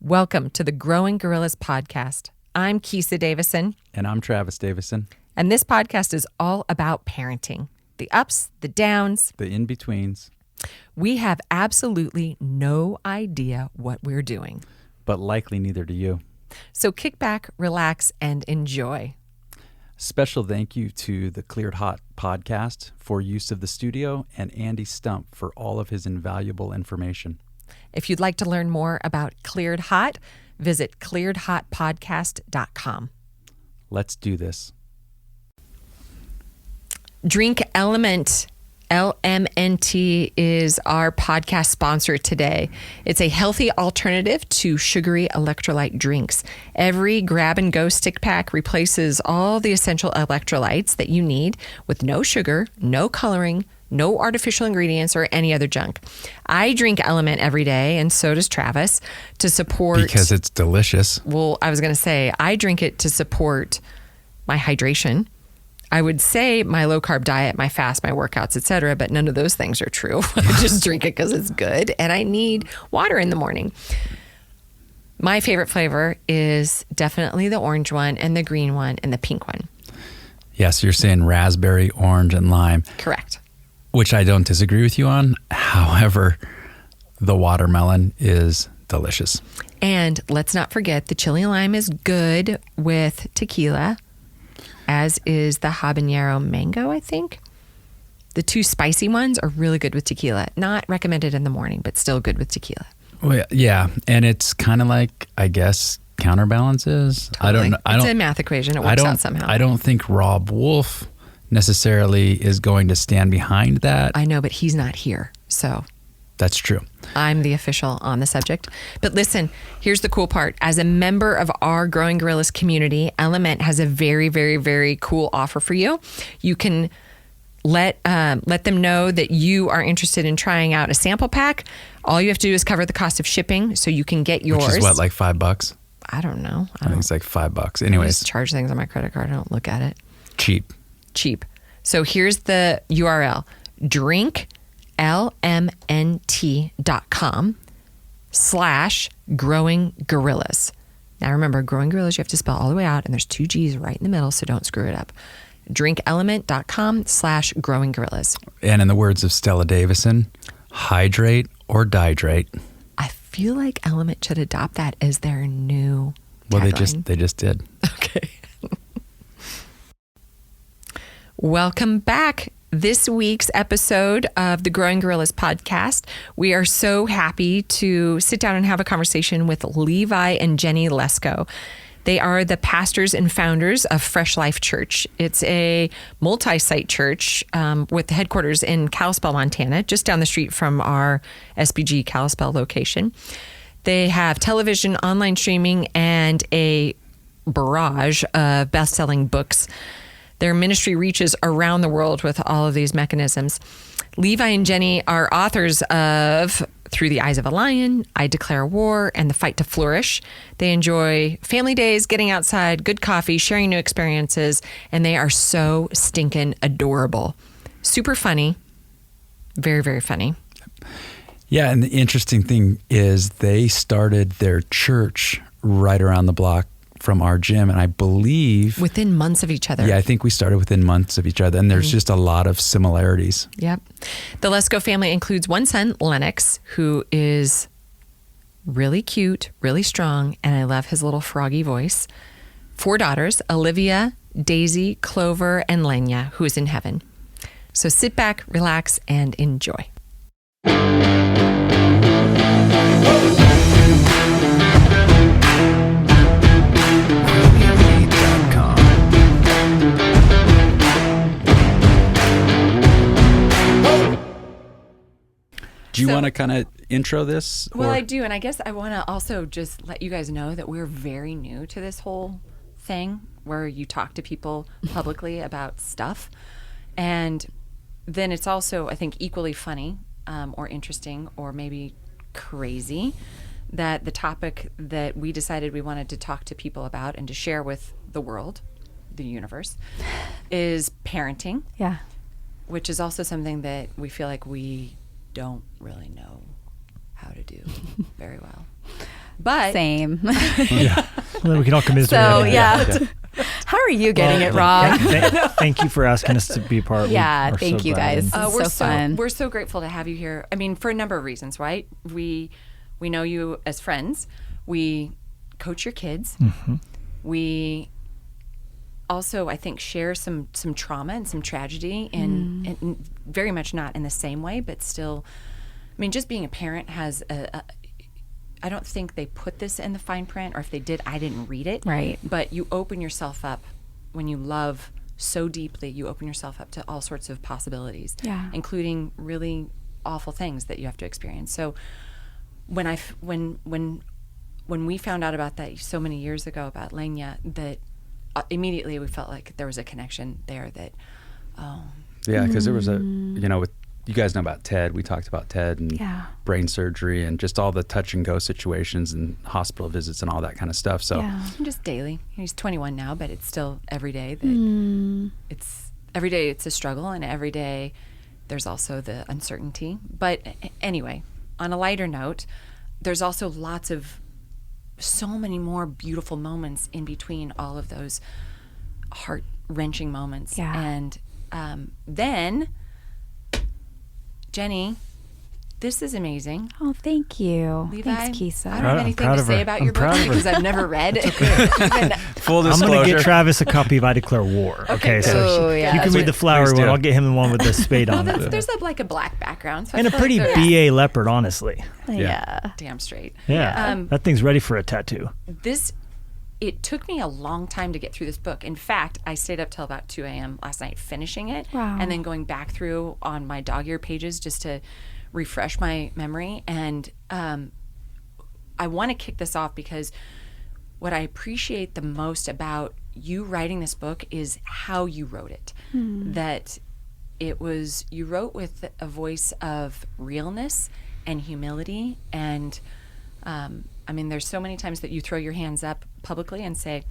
Welcome to the Growing Gorillas podcast. I'm Kisa Davison. And I'm Travis Davison. And this podcast is all about parenting. The ups, the downs. The in-betweens. We have absolutely no idea what we're doing. But likely neither do you. So kick back, relax, and enjoy. Special thank you to the Cleared Hot podcast for use of the studio and Andy Stump for all of his invaluable information. If you'd like to learn more about Cleared Hot, visit clearedhotpodcast.com. Let's do this. Drink Element. LMNT is our podcast sponsor today. It's a healthy alternative to sugary electrolyte drinks. Every grab-and-go stick pack replaces all the essential electrolytes that you need with no sugar, no coloring, no artificial ingredients, or any other junk. I drink Element every day, and so does Travis, to support... Because it's delicious. Well, I was going to say, I drink it to support my hydration. I would say my low-carb diet, my fast, my workouts, etc., but none of those things are true. I just drink it because it's good, and I need water in the morning. My favorite flavor is definitely the orange one, and the green one, and the pink one. Yes, you're saying raspberry, orange, and lime. Correct. Which I don't disagree with you on. However, the watermelon is delicious. And let's not forget, the chili lime is good with tequila, as is the habanero mango, I think. The two spicy ones are really good with tequila. Not recommended in the morning, but still good with tequila. Well, yeah, and it's kind of like, I guess, counterbalances. Totally. It's a math equation. It works out somehow. I don't think Rob Wolf necessarily is going to stand behind that. I know, but he's not here, so... That's true. I'm the official on the subject. But listen, here's the cool part. As a member of our Growing Gorillas community, LMNT has a very, very, very cool offer for you. You can let them know that you are interested in trying out a sample pack. All you have to do is cover the cost of shipping, so you can get yours. Which is what, like $5? I don't know. I think it's like $5. Anyways. I just charge things on my credit card. I don't look at it. Cheap. So here's the URL. drinklmnt.com/growing gorillas. Now remember, growing gorillas, you have to spell all the way out, and there's 2 G's right in the middle, so don't screw it up. drinklmnt.com/growing gorillas. And in the words of Stella Davison, hydrate or dihydrate. I feel like Element should adopt that as their new Well, tagline. they just did. Okay. Welcome back. This week's episode of the Growing Gorillas podcast, we are so happy to sit down and have a conversation with Levi and Jennie Lusko. They are the pastors and founders of Fresh Life Church. It's a multi-site church with headquarters in Kalispell, Montana, just down the street from our SBG Kalispell location. They have television, online streaming, and a barrage of best-selling books. Their ministry reaches around the world with all of these mechanisms. Levi and Jennie are authors of Through the Eyes of a Lion, I Declare War, and The Fight to Flourish. They enjoy family days, getting outside, good coffee, sharing new experiences, and they are so stinking adorable. Super funny. Very, very funny. Yeah, and the interesting thing is they started their church right around the block from our gym, and I believe within months of each other. Yeah, I think we started within months of each other, and there's just a lot of similarities. Yep. The Lusko family includes one son, Lennox, who is really cute, really strong, and I love his little froggy voice. 4 daughters, Olivia, Daisy, Clover, and Lenya, who is in heaven. So sit back, relax, and enjoy. Do you want to kind of intro this? Well, I do. And I guess I want to also just let you guys know that we're very new to this whole thing where you talk to people publicly about stuff. And then it's also, I think, equally funny or interesting or maybe crazy that the topic that we decided we wanted to talk to people about and to share with the world, the universe, is parenting. Yeah. Which is also something that we feel like we don't really know how to do very well. But Same. Yeah. Well, then we can all commiserate. So, yeah. How are you getting it wrong? Thank you for asking us to be a part. Yeah, We are thank so you glad. guys. And It's so fun. We're so grateful to have you here. I mean, for a number of reasons, right? We know you as friends. We coach your kids. Mm-hmm. We also, I think, share some trauma and some tragedy, and very much not in the same way, but still. I mean, just being a parent has I don't think they put this in the fine print, or if they did, I didn't read it. Right. But you open yourself up when you love so deeply. You open yourself up to all sorts of possibilities, including really awful things that you have to experience. So when we found out about that so many years ago about Lenya, that immediately we felt like there was a connection there. That Yeah, because there was with you guys know about Ted. We talked about Ted and brain surgery and just all the touch and go situations and hospital visits and all that kind of stuff. So just daily. He's 21 now, but it's still every day that it's a struggle, and every day there's also the uncertainty. But anyway, on a lighter note, there's also so many more beautiful moments in between all of those heart-wrenching moments. Yeah. And then, Jennie, this is amazing. Oh, thank you. Levi, Thanks, Kisa. I don't have anything to say about your book because I've never read it. full I'm disclosure. going to get Travis a copy of I Declare War. Okay, so yeah. you can read the flowery one. I'll get him the one with the spade on it. There's a black background. So I And a feel like pretty there's BA leopard, honestly. Yeah. damn straight. Yeah. That thing's ready for a tattoo. It took me a long time to get through this book. In fact, I stayed up till about 2 a.m. last night finishing it, and then going back through on my dog-eared pages just to refresh my memory. And I want to kick this off because what I appreciate the most about you writing this book is how you wrote it. That you wrote with a voice of realness and humility, and I mean, there's so many times that you throw your hands up publicly and say,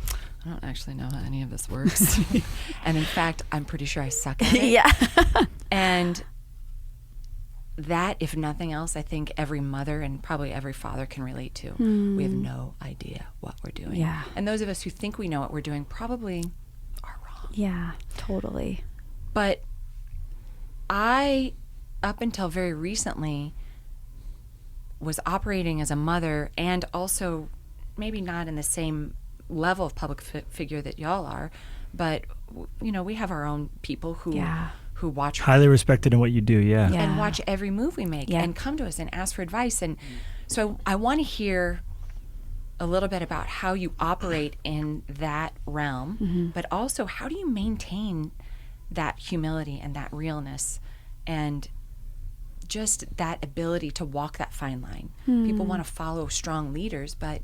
I don't actually know how any of this works. And in fact, I'm pretty sure I suck at it. Yeah. And that, if nothing else, I think every mother and probably every father can relate to. We have no idea what we're doing. Yeah. And those of us who think we know what we're doing probably are wrong. Yeah, totally. But I, up until very recently, was operating as a mother, and also maybe not in the same level of public figure that y'all are, but we have our own people who watch, Highly respected in what you do, and watch every move we make and come to us and ask for advice. And so I want to hear a little bit about how you operate in that realm, but also how do you maintain that humility and that realness and just that ability to walk that fine line. People want to follow strong leaders, but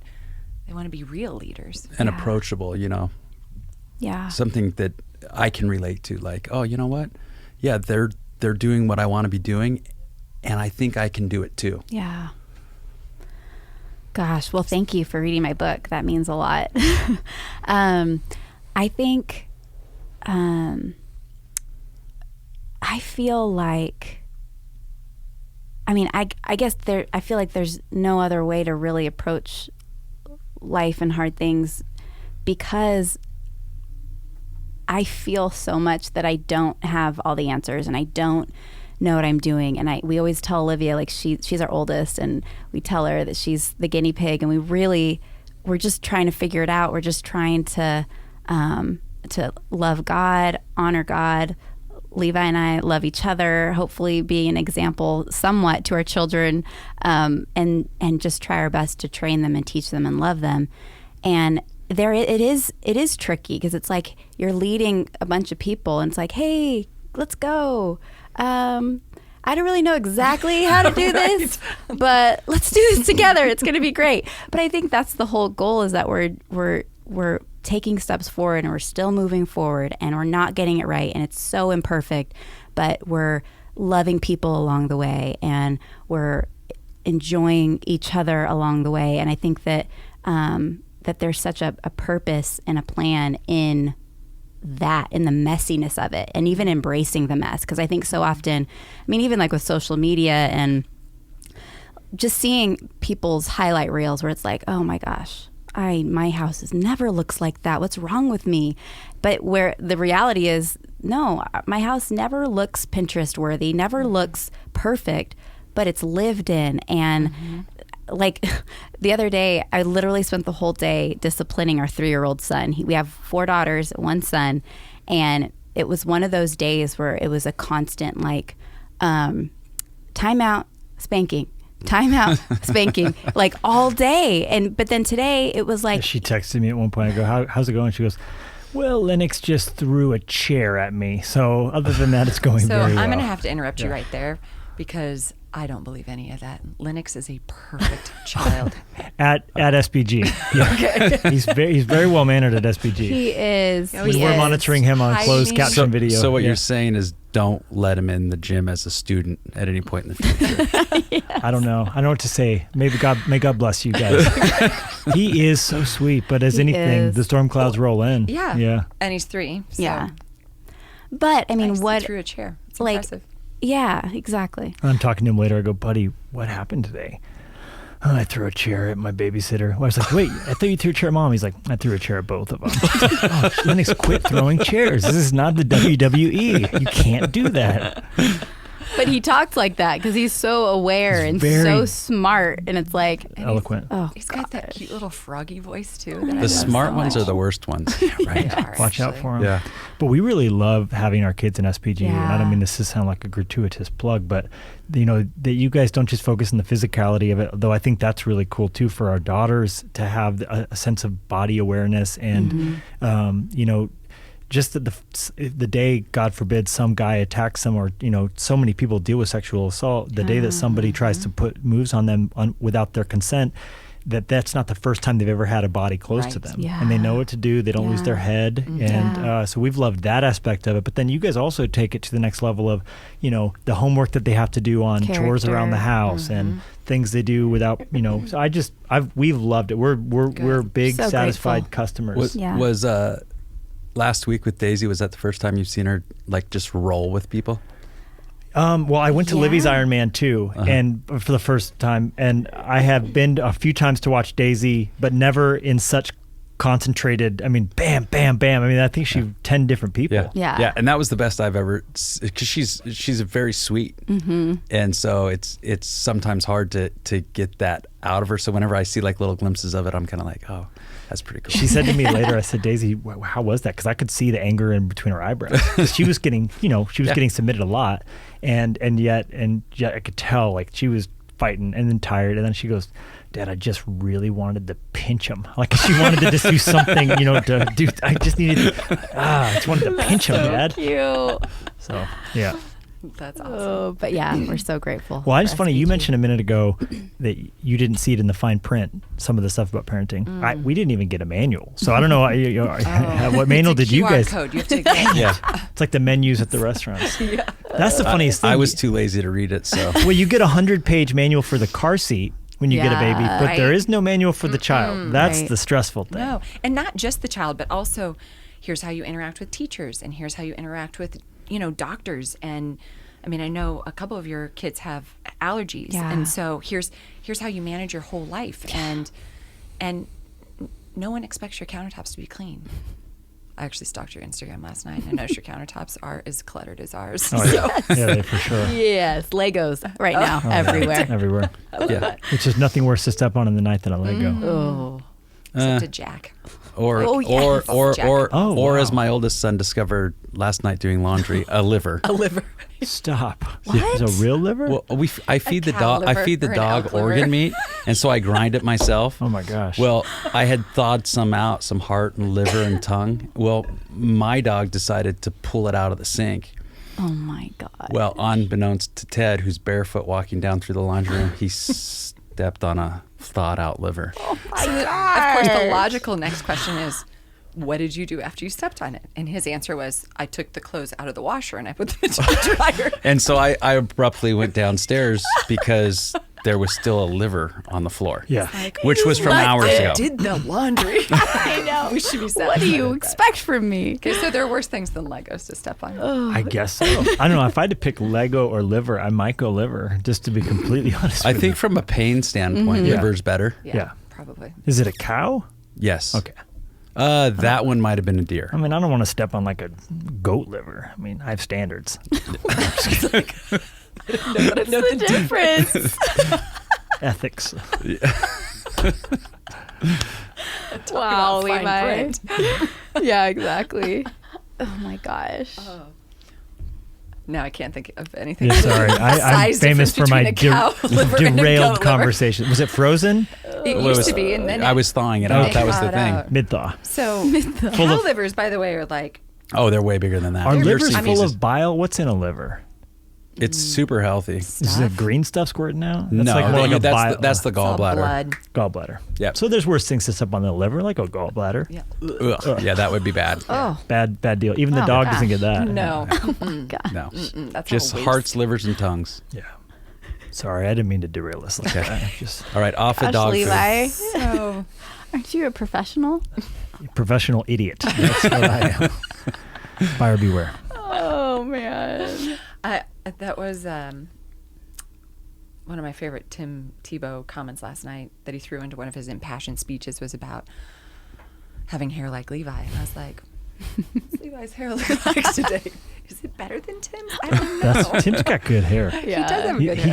they want to be real leaders. And approachable, Yeah. something that I can relate to, like, oh, you know what? Yeah, they're doing what I want to be doing, and I think I can do it too. Yeah. Gosh, well, thank you for reading my book. That means a lot. I think I feel like, I guess I feel like there's no other way to really approach life and hard things, because I feel so much that I don't have all the answers and I don't know what I'm doing. And we always tell Olivia, like she's our oldest, and we tell her that she's the guinea pig, and we're just trying to figure it out. We're just trying to love God, honor God. Levi and I love each other, hopefully be an example somewhat to our children, and just try our best to train them and teach them and love them. And it is tricky, because it's like you're leading a bunch of people, and it's like, hey, let's go. I don't really know exactly how to do this, but let's do this together. It's going to be great. But I think that's the whole goal, is that we're taking steps forward, and we're still moving forward, and we're not getting it right, and it's so imperfect, but we're loving people along the way, and we're enjoying each other along the way. And I think that that there's such a purpose and a plan in that, in the messiness of it, and even embracing the mess. Because I think so often, even like with social media and just seeing people's highlight reels where it's like, oh my gosh, my house never looks like that. What's wrong with me? But where the reality is, no, my house never looks Pinterest worthy, never looks perfect, but it's lived in. And like the other day, I literally spent the whole day disciplining our 3-year-old son. We have 4 daughters, 1 son. And it was one of those days where it was a constant like timeout, spanking. Like all day. But then today it was like, she texted me at one point. I go, how's it going? She goes, well, Lennox just threw a chair at me. So other than that, it's going very well. So I'm going to have to interrupt you right there because I don't believe any of that. Lennox is a perfect child. At SPG. Yeah. Okay. He's very well mannered at SPG. He is. We're monitoring him on closed caption video. So what you're saying is don't let him in the gym as a student at any point in the future. Yes. I don't know what to say. May God bless you guys. He is so sweet, but as anything, the storm clouds roll in. Yeah. Yeah. And he's 3. So. Yeah. But I mean, He threw a chair. It's like, impressive. Yeah, exactly. I'm talking to him later. I go, buddy, what happened today? Oh, I threw a chair at my babysitter. I was like, wait, I thought you threw a chair at mom. He's like, I threw a chair at both of them. Oh, Lennox, quit throwing chairs. This is not the WWE. You can't do that. But he talks like that because he's so aware and so smart. And it's like... eloquent. He's got that cute little froggy voice, too. The smart ones are the worst ones. Right. Watch out for them. Yeah. But we really love having our kids in SPG. Yeah. And I don't mean this to sound like a gratuitous plug, but that you guys don't just focus on the physicality of it, though I think that's really cool too for our daughters to have a sense of body awareness and, just that the day, God forbid, some guy attacks them, or so many people deal with sexual assault. The day that somebody tries to put moves on them without their consent, that's not the first time they've ever had a body close to them, and they know what to do. They don't lose their head, and so we've loved that aspect of it. But then you guys also take it to the next level of the homework that they have to do on chores around the house and things they do without So we've loved it. We're big satisfied customers. Was last week with Daisy, was that the first time you've seen her like just roll with people? Well, I went to Livy's Ironman too, and for the first time, and I have been a few times to watch Daisy, but never in such concentrated. I mean, bam, bam, bam. I mean, I think she's 10 different people. Yeah, and that was the best I've ever, because she's very sweet, and so it's sometimes hard to get that out of her. So whenever I see like little glimpses of it, I'm kind of like, oh, that's pretty cool. She said to me later, I said, Daisy, how was that? Because I could see the anger in between her eyebrows. She was getting, getting submitted a lot, and yet I could tell like she was fighting and then tired, and then she goes, Dad, I just really wanted to pinch him. Like she wanted to just do something, to do. I just wanted to pinch him, Dad. Cute. So yeah. That's awesome. Oh, but yeah, we're so grateful. Well, it's funny. You mentioned a minute ago that you didn't see it in the fine print, some of the stuff about parenting. We didn't even get a manual. So I don't know what manual did you guys? Code. You have to get. Yeah. It's like the menus at the restaurants. That's the funniest thing. I was too lazy to read it. So well, you get a 100-page manual for the car seat when you get a baby, but there is no manual for the child. That's the stressful thing. No, and not just the child, but also here's how you interact with teachers, and here's how you interact with doctors. And I mean, I know a couple of your kids have allergies, and so here's how you manage your whole life, and no one expects your countertops to be clean. I actually stalked your Instagram last night, and I noticed your countertops are as cluttered as ours. Oh, yeah, for sure. Yes, Legos right now everywhere. Everywhere. That. Which is nothing worse to step on in the night than a Lego. Oh. Except a Jack. Or as my oldest son discovered last night doing laundry, a liver. A liver. Stop. What? Is a real liver? Well, I feed the dog organ meat, and so I grind it myself. Oh my gosh. Well, I had thawed some heart and liver and tongue. Well, my dog decided to pull it out of the sink. Oh my God. Well, unbeknownst to Ted, who's barefoot walking down through the laundry room, he stepped on a thawed out liver. Oh my God. Of course, the logical next question is, what did you do after you stepped on it? And his answer was, I took the clothes out of the washer and I put them into the dryer. And so I abruptly went downstairs because there was still a liver on the floor. Yeah. Which was from hours ago. Did the laundry. I know. We should be sad. What do you expect from me? Okay, so there are worse things than Legos to step on. I guess so. I don't know. If I had to pick Lego or liver, I might go liver, just to be completely honest I with think from a pain standpoint, Yeah. liver's better. Yeah. Probably. you. Is it a cow? Yes. Okay. That one might have been a deer. I mean, I don't want to step on like a goat liver. I mean, I have standards. What's the difference? Ethics. Wow, about fine Levi. print. Yeah, exactly. Oh my gosh. Now I can't think of anything. Yeah, sorry. I'm Size famous difference for my between a cow liver and a derailed goat liver. conversation. Was it frozen? It Well, used to be, and then I was thawing it out. That was the thing. Mid-thaw. So Full cow of- livers, by the way, are like Oh, they're way bigger than that. Are Your livers seed full pieces. of bile? What's in a liver? It's super healthy. Is the green stuff squirting out? That's No, like more like a bile. that's the it's all gallbladder. blood. gallbladder. Yep. So there's worse things to step on the liver, like a gallbladder. Yeah. Ugh. Yeah, that would be bad. Oh Bad deal. Even the Oh, dog gosh. doesn't get that. no. No, That's just all waste. hearts, livers, and tongues. Yeah. Sorry, I didn't mean to derail this like that. Just All right, off the Gosh, dog Levi, So aren't you a professional? professional idiot. That's what I am. Buyer beware. Oh man. that was one of my favorite Tim Tebow comments last night that he threw into one of his impassioned speeches was about having hair like Levi. And I was like, what's Levi's hair look like today? Is it better than Tim's? I don't know. Tim's got good hair. Yeah. He does have He, good he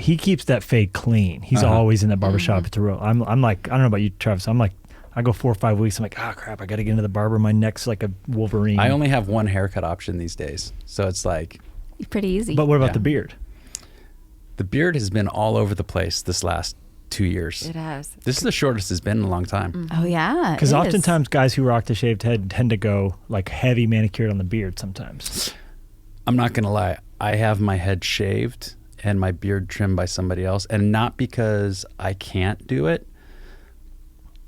hair. keeps that fade clean. He's always in the barbershop. It's a real. I'm like, I don't know about you, Travis. I'm like, I go 4 or 5 weeks. I'm like, oh crap, I got to get into the barber. My neck's like a Wolverine. I only have one haircut option these days, so it's like Pretty easy. But what about Yeah. the beard? the beard has been all over the place this last 2 years. It has. This is the shortest it's been in a long time. oh yeah. Because it is. oftentimes guys who rock the shaved head tend to go like heavy manicured on the beard sometimes. I'm not gonna lie, I have my head shaved and my beard trimmed by somebody else, and not because I can't do it,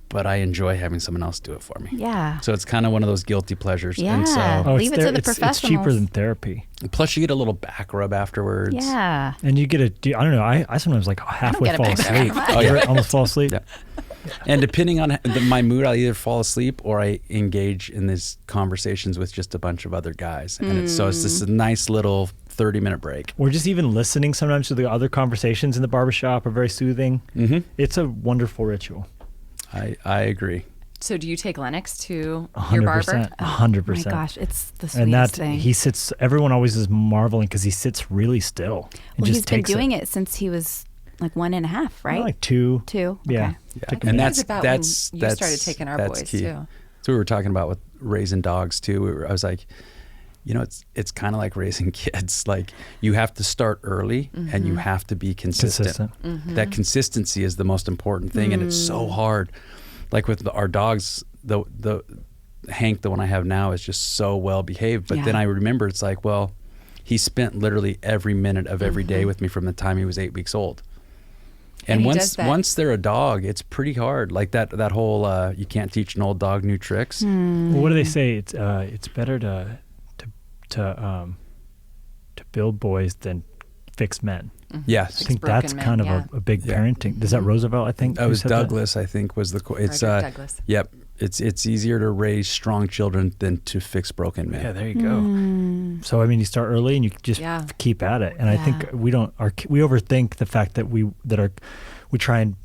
but I enjoy having someone else do it for me. Yeah. So it's kind of one of those guilty pleasures. Yeah. And so, Leave it to the it's cheaper professionals. than therapy. plus you get a little back rub afterwards. Yeah. And you get I don't know, I sometimes like halfway get a fall back rub. asleep. Oh, yeah. Almost fall asleep. Yeah. And depending on my mood, I'll either fall asleep or I engage in these conversations with just a bunch of other guys. And it's just a nice little 30-minute break. Or just even listening sometimes to the other conversations in the barbershop are very soothing. Mm-hmm. It's a wonderful ritual. I agree. So do you take Lennox to your barber? 100%. Oh 100%. my gosh, it's the sweetest And that thing. he sits. Everyone always is marveling because he sits really still. And well, just he's been takes doing it since he was like 1.5, right? Like 2. 2. Yeah. Okay. Yeah. Took a And minute. That's about when you started taking our that's boys, key. too. So we were talking about with raising dogs too. I was like, it's kind of like raising kids. Like you have to start early and you have to be consistent. That consistency is the most important thing, and it's so hard. Like with our dogs, the Hank, the one I have now, is just so well behaved. But then Yeah. I remember it's like, well, he spent literally every minute of every day with me from the time he was 8 weeks old. And And he does that. once they're a dog, it's pretty hard. Like that whole you can't teach an old dog new tricks. Well, what do they say? It's better to build boys than fix men. Yeah, I think broken that's men, kind of yeah. a big Yeah. parenting. Is that Roosevelt? I think that who was said that? Douglas. I think was the it's Frederick Douglass. Yep, it's easier to raise strong children than to fix broken men. Yeah, there you go. So I mean, you start early and you just Yeah. keep at it. And I think we overthink the fact that we try and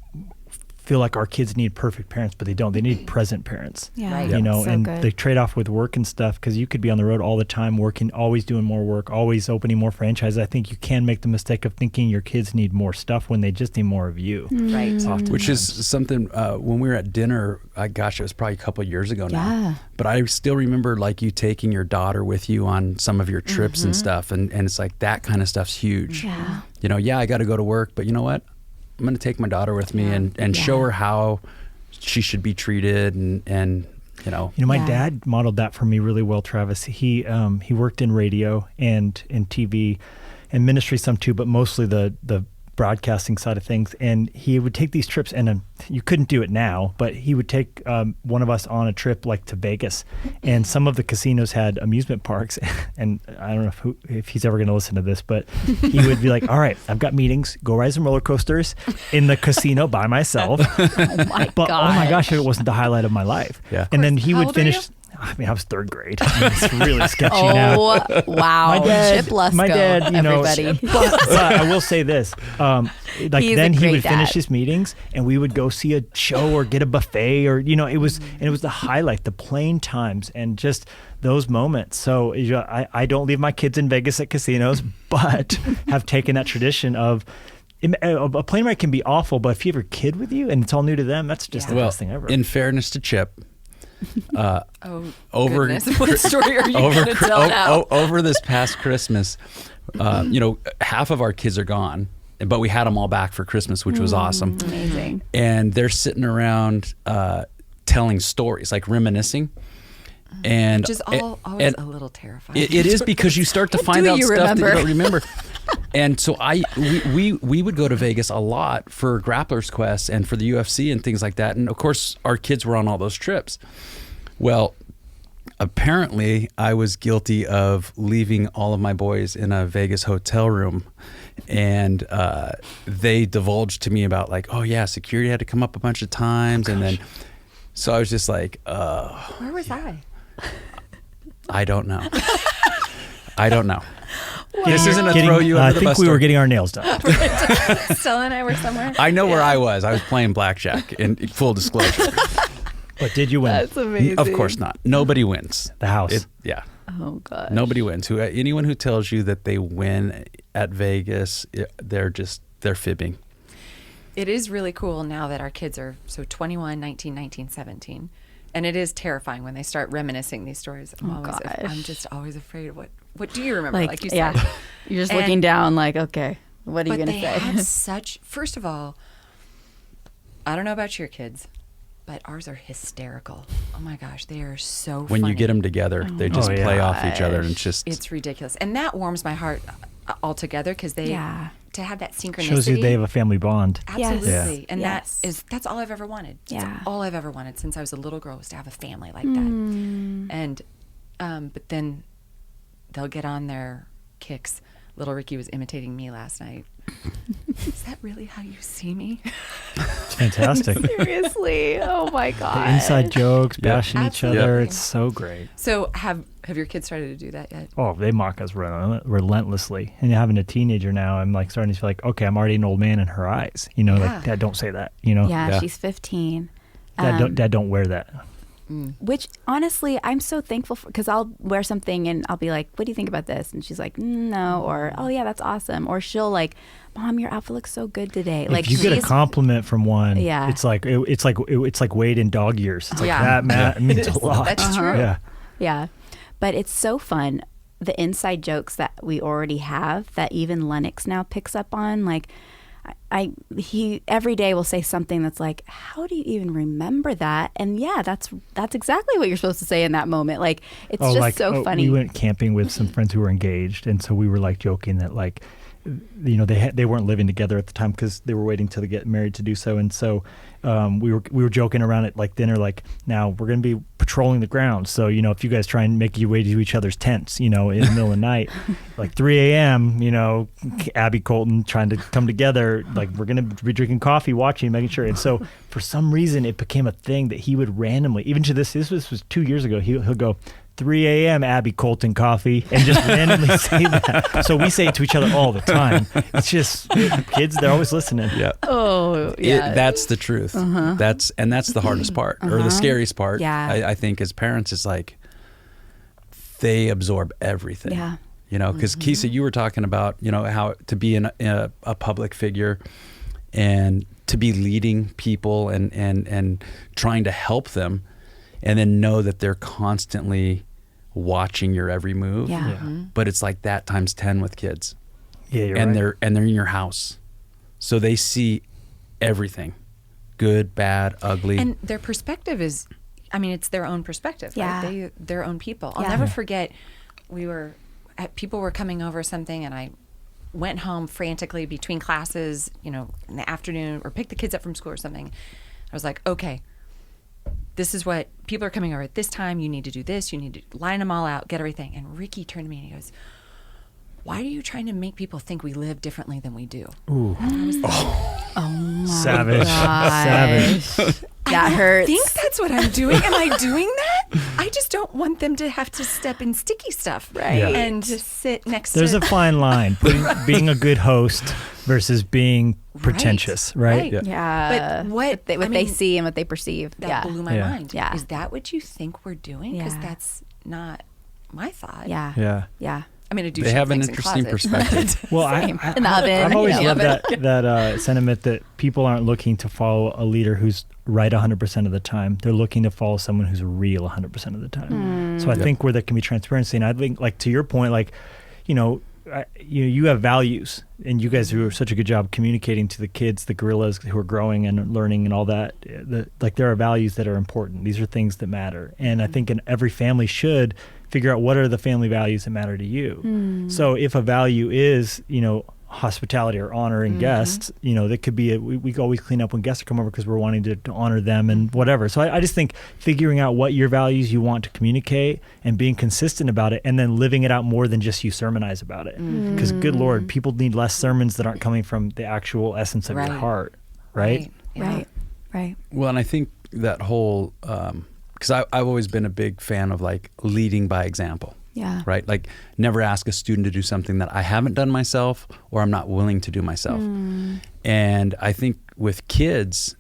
feel like our kids need perfect parents, but they don't. They need present parents. Yeah. Right. You know, So and good. they trade off with work and stuff because you could be on the road all the time working, always doing more work, always opening more franchises. I think you can make the mistake of thinking your kids need more stuff when they just need more of you. Right. Oftentimes. Which is something when we were at dinner, it was probably a couple of years ago now. Yeah. But I still remember like you taking your daughter with you on some of your trips and stuff. And it's like that kind of stuff's huge. Yeah. You know, I got to go to work, but you know what? I'm going to take my daughter with me and show her how she should be treated and you know. You know, my Yeah. dad modeled that for me really well, Travis. He worked in radio and in TV and ministry some too, but mostly the broadcasting side of things, and he would take these trips, and you couldn't do it now, but he would take one of us on a trip like to Vegas, and some of the casinos had amusement parks, and I don't know if he's ever going to listen to this, but he would be like, all right, I've got meetings, go ride some roller coasters in the casino by myself. Oh my But God. oh my gosh, it wasn't the highlight of my life. Yeah. And then he How would old are you? finish. I mean, I was third grade. I mean, it's really sketchy now. Oh, wow. Chip Lusko, my dad, you know, everybody. but I will say this: like He's then a he great would finish dad. his meetings, and we would go see a show or get a buffet, or you know, it was the highlight, the playing times, and just those moments. So you know, I don't leave my kids in Vegas at casinos, but have taken that tradition of. A plane ride can be awful, but if you have your kid with you and it's all new to them, that's just the Well, best thing ever. in fairness to Chip, Oh, over goodness. What story are you going to tell now? over this past Christmas, you know, half of our kids are gone, but we had them all back for Christmas, which was awesome. Amazing. And they're sitting around telling stories, like reminiscing. And Which is always and a little terrifying. it is because you start to find Do out you stuff that you remember? don't remember. And so we would go to Vegas a lot for Grappler's Quest and for the UFC and things like that. And of course, our kids were on all those trips. Well, apparently I was guilty of leaving all of my boys in a Vegas hotel room. And they divulged to me about like, oh yeah, security had to come up a bunch of times. And then, so I was just like, Where was I? I don't know. I don't know. This isn't a throw you I under the think bus we were story. getting our nails done. Stella and I were somewhere. I know where I was. I was playing blackjack, in full disclosure. But did you win? That's amazing. Of course not. Nobody wins. The house. Yeah. Oh, God. Nobody wins. Anyone who tells you that they win at Vegas, they're fibbing. It is really cool now that our kids are 21, 19, 19, 17. And it is terrifying when they start reminiscing these stories. gosh. I'm just always afraid. What do you remember? Like you yeah. said. You're just And- looking down like, okay, what are you But going to they say? have such, first of all, I don't know about your kids, but ours are hysterical. Oh my gosh, they are so When funny. you get them together, they just Oh, yeah. play off each other, and It's ridiculous. And that warms my heart altogether because they, Yeah. to have that synchronicity. Shows you they have a family bond. Absolutely. Yes. And Yes. that's all I've ever wanted. Yeah. That's all I've ever wanted since I was a little girl was to have a family like Mm. that. And but then they'll get on their kicks. Little Ricky was imitating me last night. Is that really how you see me? It's fantastic. Seriously. Oh, my God. The inside jokes, bashing each Absolutely. other. It's so great. So have your kids started to do that yet? Oh, they mock us relentlessly. And having a teenager now, I'm like starting to feel like, okay, I'm already an old man in her eyes. You know, Yeah. like, Dad, don't say that. You know, Yeah, Yeah. she's 15. Dad, don't wear that. Which honestly, I'm so thankful for, because I'll wear something and I'll be like, what do you think about this? And she's like, no, or, oh yeah, that's awesome. Or she'll like, Mom, your outfit looks so good today. Like If you get a she's- compliment from one, Yeah. it's like Wade in dog years. It's like Yeah. that means a lot. That's true. Yeah. Yeah. But it's so fun. The inside jokes that we already have that even Lennox now picks up on, like he every day will say something that's like, how do you even remember that? And yeah, that's exactly what you're supposed to say in that moment. Like it's just so funny. We went camping with some friends who were engaged, and so we were like joking that like, you know, they weren't living together at the time because they were waiting till they get married to do so. And so we were joking around at like dinner, like, now we're going to be patrolling the grounds. So, you know, if you guys try and make your way to each other's tents, you know, in the middle of the night, like 3 a.m., you know, Abby, Colton trying to come together, like we're going to be drinking coffee, watching, making sure. And so for some reason it became a thing that he would randomly, even to this was 2 years ago, he'll go, 3 a.m. Abby, Colton, coffee, and just randomly say that. So we say it to each other all the time. It's just kids; they're always listening. Yeah. Oh, yeah. That's the truth. That's the hardest part, or the scariest part. Yeah. I think as parents, is like they absorb everything. Yeah. You know, because Kisa, you were talking about, you know, how to be in a public figure and to be leading people and trying to help them, and then know that they're constantly watching your every move. Yeah. Yeah. But it's like that times 10 with kids. Yeah, you're And right. they're in your house. So they see everything. Good, bad, ugly. And their perspective is, I mean, it's their own perspective. Yeah. Right? Their own people. I'll Yeah. never forget, people were coming over something, and I went home frantically between classes, in the afternoon, or picked the kids up from school or something, I was like, okay, this is what people are coming over at this time. You need to do this. You need to line them all out, get everything. And Ricky turned to me and he goes, why are you trying to make people think we live differently than we do? Ooh. And I was like, Oh my Savage. gosh. Savage. That hurts. I think that's what I'm doing. Am I doing that? I just don't want them to have to step in sticky stuff, Right. Yeah. and just sit next There's to. a fine line being a good host versus being pretentious, right? Right. Yeah. But what they I mean, see and what they perceive. that Yeah. blew my Yeah. mind. Yeah. Is that what you think we're doing? Because Yeah. that's not my thought. Yeah. Yeah. Yeah. I mean, I do. They ship have an things in interesting closets. perspective. Well, Same. In the oven. I've always In the loved that sentiment that people aren't looking to follow a leader who's right 100% of the time. They're looking to follow someone who's real 100% of the time. So I think where there can be transparency, and I think, like, to your point, like, you have values, and you guys do such a good job communicating to the kids, the gorillas who are growing and learning and all that. There are values that are important. These are things that matter, and I think every family should figure out what are the family values that matter to you. So if a value is, hospitality or honoring guests, that could be we always clean up when guests come over because we're wanting to honor them and whatever. So I just think figuring out what your values you want to communicate and being consistent about it, and then living it out more than just you sermonize about it. Because good Lord, people need less sermons that aren't coming from the actual essence of Right. your heart, right? Yeah. Right. Well, and I think that whole, because I've always been a big fan of like leading by example. Yeah. Right? Like never ask a student to do something that I haven't done myself or I'm not willing to do myself. And I think with kids,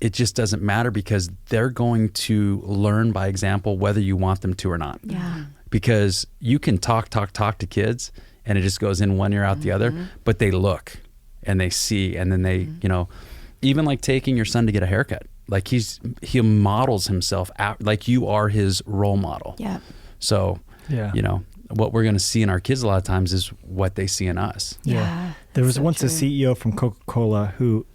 it just doesn't matter because they're going to learn by example whether you want them to or not. Yeah. Because you can talk to kids and it just goes in one ear out the other, but they look and they see, and then they, even like taking your son to get a haircut, like he models himself out, like you are his role model. Yeah. So, Yeah. what we're going to see in our kids a lot of times is what they see in us. Yeah. There was so once true. a CEO from Coca-Cola who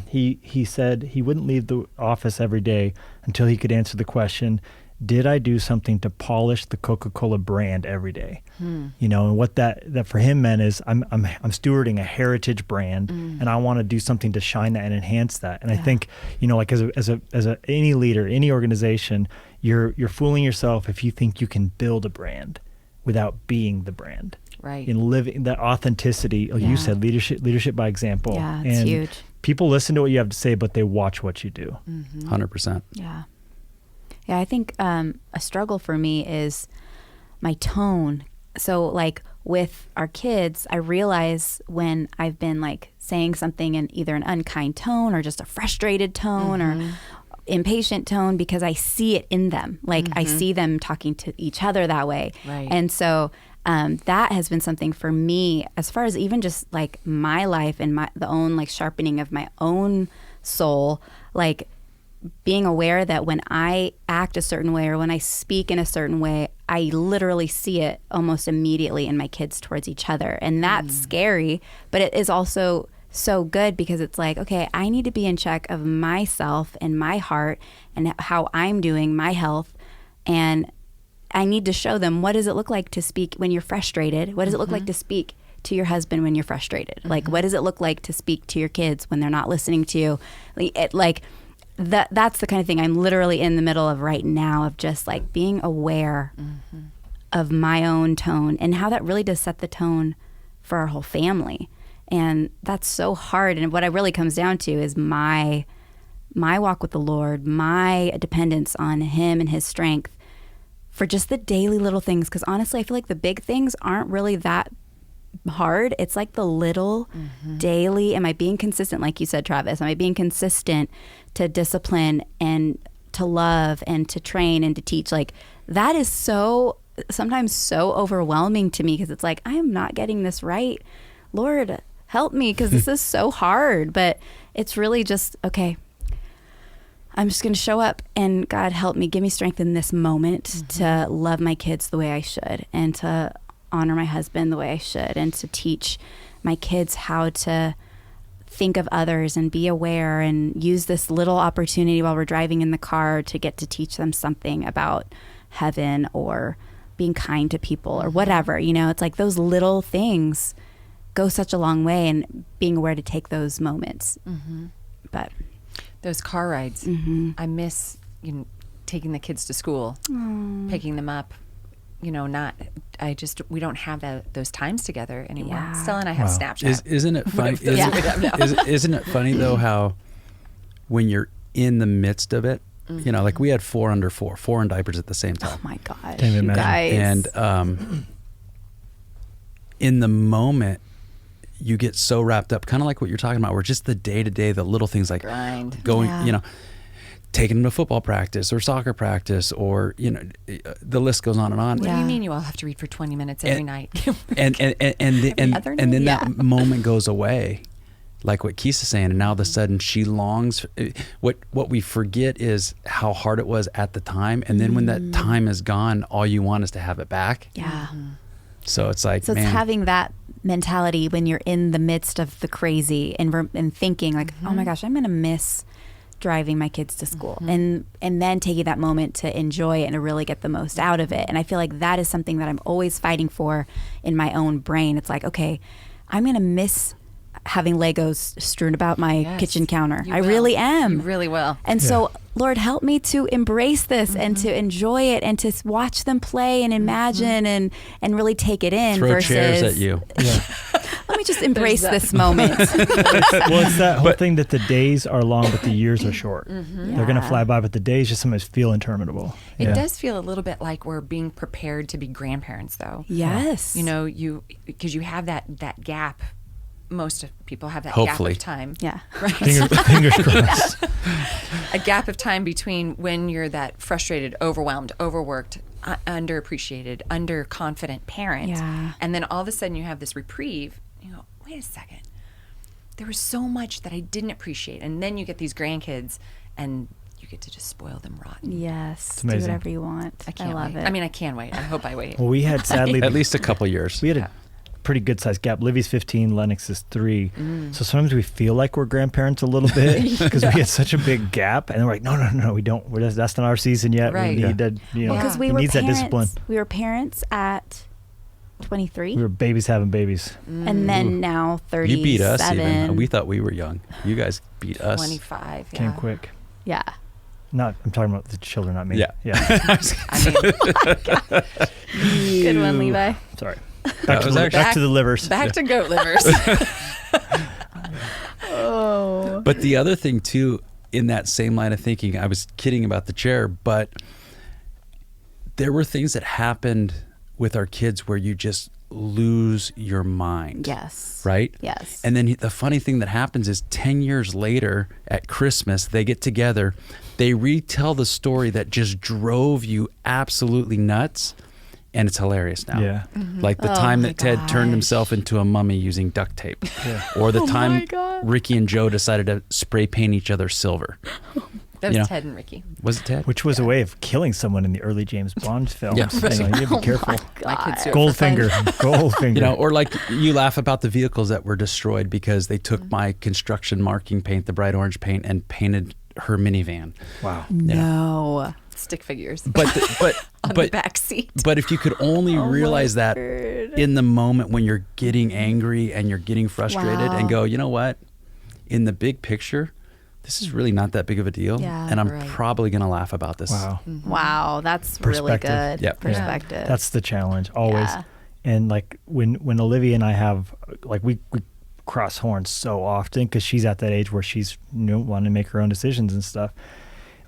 he said he wouldn't leave the office every day until he could answer the question, did I do something to polish the Coca-Cola brand every day? And what that for him meant is I'm stewarding a heritage brand, and I want to do something to shine that and enhance that. And I think, like as a any leader, any organization, you're fooling yourself if you think you can build a brand without being the brand. Right. In living that authenticity, you said leadership by example. Yeah, it's and huge. People listen to what you have to say, but they watch what you do. 100%. Yeah. Yeah, I think a struggle for me is my tone. So like with our kids, I realize when I've been like saying something in either an unkind tone or just a frustrated tone or impatient tone, because I see it in them. Like I see them talking to each other that way. Right. And so that has been something for me as far as even just like my life and the own like sharpening of my own soul, like being aware that when I act a certain way or when I speak in a certain way, I literally see it almost immediately in my kids towards each other. And that's scary, but it is also so good because it's like, okay, I need to be in check of myself and my heart and how I'm doing, my health. And I need to show them, what does it look like to speak when you're frustrated? What does it look like to speak to your husband when you're frustrated? Like, what does it look like to speak to your kids when they're not listening to you? That's the kind of thing I'm literally in the middle of right now, of just like being aware of my own tone and how that really does set the tone for our whole family. And that's so hard. And what it really comes down to is my walk with the Lord, my dependence on Him and His strength for just the daily little things. Because honestly, I feel like the big things aren't really that hard. It's like the little daily, am I being consistent? Like you said, Travis, am I being consistent to discipline and to love and to train and to teach? Like that is sometimes so overwhelming to me, because it's like, I am not getting this right. Lord, help me, because this is so hard. But it's really just, okay, I'm just going to show up, and God, help me, give me strength in this moment to love my kids the way I should, and to honor my husband the way I should, and to teach my kids how to think of others and be aware, and use this little opportunity while we're driving in the car to get to teach them something about heaven or being kind to people or whatever. It's like those little things go such a long way, and being aware to take those moments. But Those car rides, I miss taking the kids to school, picking them up. We don't have those times together anymore. Yeah. Stella and I have Snapchat. Isn't it funny? Isn't it funny though how when you're in the midst of it, like we had 4 under 4 in diapers at the same time. oh my gosh, Can't even you imagine. guys. And in the moment, you get so wrapped up, kind of like what you're talking about, where just the day-to-day, the little things like Grind. going, Yeah. taking them to football practice or soccer practice, or the list goes on and on. What do you mean you all have to read for 20 minutes every night? And other then night? that moment goes away, like what Keith is saying, and now all of a sudden she longs. What we forget is how hard it was at the time, and then when that time is gone, all you want is to have it back. Yeah. So it's like, So it's man, having that mentality when you're in the midst of the crazy and thinking like, oh my gosh, I'm going to miss driving my kids to school, and then taking that moment to enjoy it and to really get the most out of it. And I feel like that is something that I'm always fighting for in my own brain. It's like, okay, I'm going to miss having Legos strewn about my kitchen counter. You I will. really am. You really will. And so, Lord, help me to embrace this and to enjoy it and to watch them play and imagine and really take it in. throw versus, chairs at you. let me just embrace this moment. It's that whole thing that the days are long, but the years are short. They're going to fly by, but the days just sometimes feel interminable. It does feel a little bit like we're being prepared to be grandparents, though. Yes. Because you have that gap. Most of people have that Hopefully. gap of time. Yeah. Right. Fingers crossed. A gap of time between when you're that frustrated, overwhelmed, overworked, underappreciated, underconfident parent. Yeah. And then all of a sudden you have this reprieve. You go, wait a second. There was so much that I didn't appreciate. And then you get these grandkids and you get to just spoil them rotten. Yes. Do amazing. whatever you want. I can't love wait. it. I mean, I can wait. I hope I wait. Well, we had sadly At least a couple years. we had a pretty good sized gap. Livy's 15, Lennox is 3. So sometimes we feel like we're grandparents a little bit because we had such a big gap, and then we're like, no, we don't. That's not our season yet. Right. We need to, because we it were needs parents. that discipline. We were parents at 23, We were babies having babies. and then now 37. You beat us even. We thought we were young. You guys beat us. 25. Came Yeah. quick. Yeah. I'm talking about the children, not me. Yeah. I mean, Good one, Levi. Sorry. That was actually- Back to the livers. back to goat livers. Oh. But the other thing too, in that same line of thinking, I was kidding about the chair, but there were things that happened with our kids where you just lose your mind. Yes. Right? Yes. And then the funny thing that happens is 10 years later at Christmas, they get together, they retell the story that just drove you absolutely nuts. And it's hilarious now. Yeah. Like the Oh time my that Ted turned gosh. himself into a mummy using duct tape. Yeah. Or the Oh time my God. Ricky and Joe decided to spray paint each other silver. That was You know. Ted and Ricky. Was it Ted? Which was a way of killing someone in the early James Bond films. Yeah. You know, you have to be careful. My kids do it for fun. Goldfinger. Or like you laugh about the vehicles that were destroyed because they took my construction marking paint, the bright orange paint, and painted her minivan. Wow. No. Stick figures. But on the back seat. But if you could only realize that word. in the moment when you're getting angry and you're getting frustrated Wow. and go, you know what? In the big picture, this is really not that big of a deal. Yeah. And I'm Right. probably going to laugh about this. Wow. Wow, that's really Perspective. good. Yep. Perspective. That's the challenge always. Yeah. And like when Olivia and I have, like we cross horns so often because she's at that age where she's wanting to make her own decisions and stuff.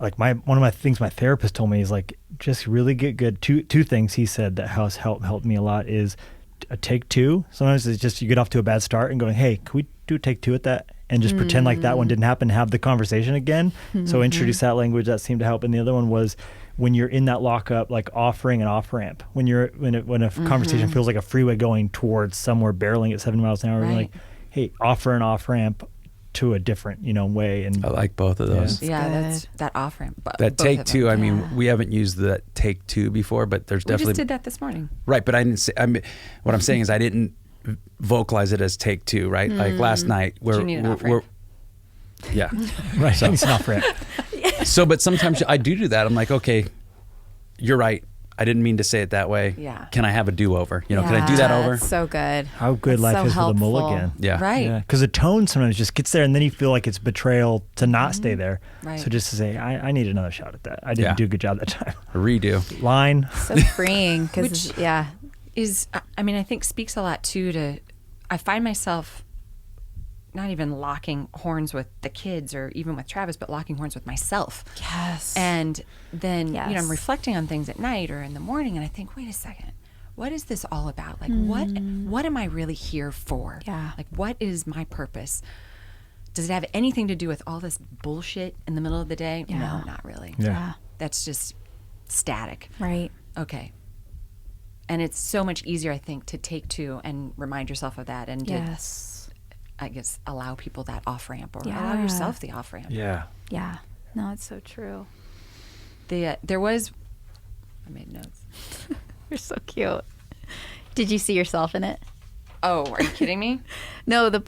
Like one of my things my therapist told me is like, just really get good. Two things he said that has helped me a lot is a take 2. Sometimes it's just you get off to a bad start and going, hey, can we do a take 2 at that? And just pretend like that one didn't happen, have the conversation again. So introduce that language, that seemed to help. And the other one was when you're in that lockup, like offering an off ramp. When a conversation feels like a freeway going towards somewhere barreling at 70 miles an hour, you're like, hey, offer an off ramp to a different, way. And I like both of those. Yeah, good. that's that off ramp. That take 2, I mean, we haven't used that take 2 before, but there's We definitely just did that this morning. right. But I didn't say. What I'm saying is I didn't vocalize it as take 2. Right? Like last night, you need an off ramp. yeah. right, it's an off ramp. So, but sometimes I do that. I'm like, okay, you're right. I didn't mean to say it that way. Yeah. Can I have a do-over? Can I do that over? That's so good. How good That's life so is helpful. with a mulligan. Yeah. Right. Because the tone sometimes just gets there, and then you feel like it's betrayal to not stay there. Right. So just to say, I need another shot at that. I didn't do a good job that time. A redo. Line. So freeing because, Which- yeah. I think speaks a lot too to, I find myself not even locking horns with the kids or even with Travis, but locking horns with myself. Yes. And then, Yes. I'm reflecting on things at night or in the morning, and I think, wait a second, what is this all about? Like, what am I really here for? Yeah. Like, what is my purpose? Does it have anything to do with all this bullshit in the middle of the day? Yeah. No, not really. Yeah. That's just static. Right. Okay. And it's so much easier, I think, to take to and remind yourself of that and to, Yes. I guess, allow people that off-ramp or Yeah. allow yourself the off-ramp. Yeah. Yeah. No, it's so true. There was, I made notes. You're so cute. Did you see yourself in it? Oh, are you kidding me? No, the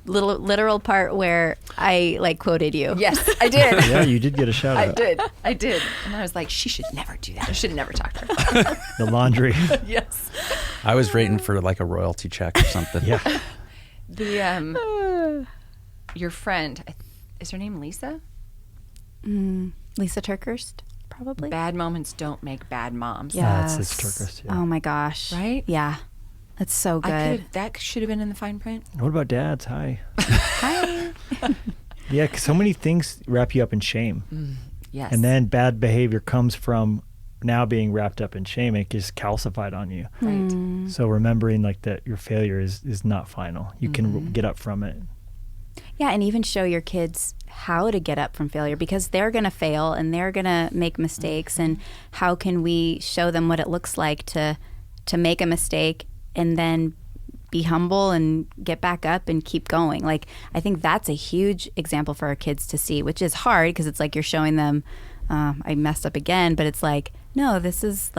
little literal part where I quoted you. Yes, I did. Yeah, you did get a shout out. I did. And I was like, she should never do that. I should never talk to her. The laundry. Yes. I was waiting for like a royalty check or something. Yeah. Your friend, is her name Lisa? Lisa Turkhurst, probably. Bad moments don't make bad moms. Yes. It's Turkhurst, yeah. Oh my gosh. Right? Yeah. That's so good. That should have been in the fine print. What about dads? Hi. Hi. Yeah, 'cause so many things wrap you up in shame. Yes. And then bad behavior comes from now being wrapped up in shame. It gets calcified on you. Right. So remembering that your failure is not final. You can get up from it. Yeah, and even show your kids how to get up from failure because they're going to fail and they're going to make mistakes. And how can we show them what it looks like to make a mistake and then be humble and get back up and keep going. Like, I think that's a huge example for our kids to see, which is hard because it's like you're showing them, I messed up again, but it's like, no, this is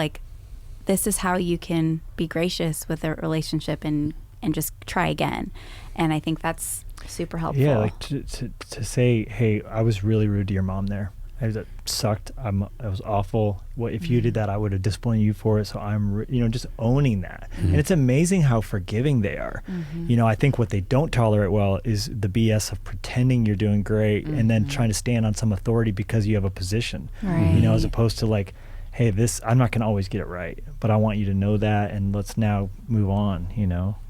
how you can be gracious with a relationship and just try again. And I think that's super helpful. Yeah, like to say, hey, I was really rude to your mom there. That sucked. That was awful. What if you did that? I would have disciplined you for it. So I'm, just owning that. And it's amazing how forgiving they are. I think what they don't tolerate well is the BS of pretending you're doing great and then trying to stand on some authority because you have a position. Right. As opposed to like, hey, I'm not going to always get it right, but I want you to know that, and let's now move on.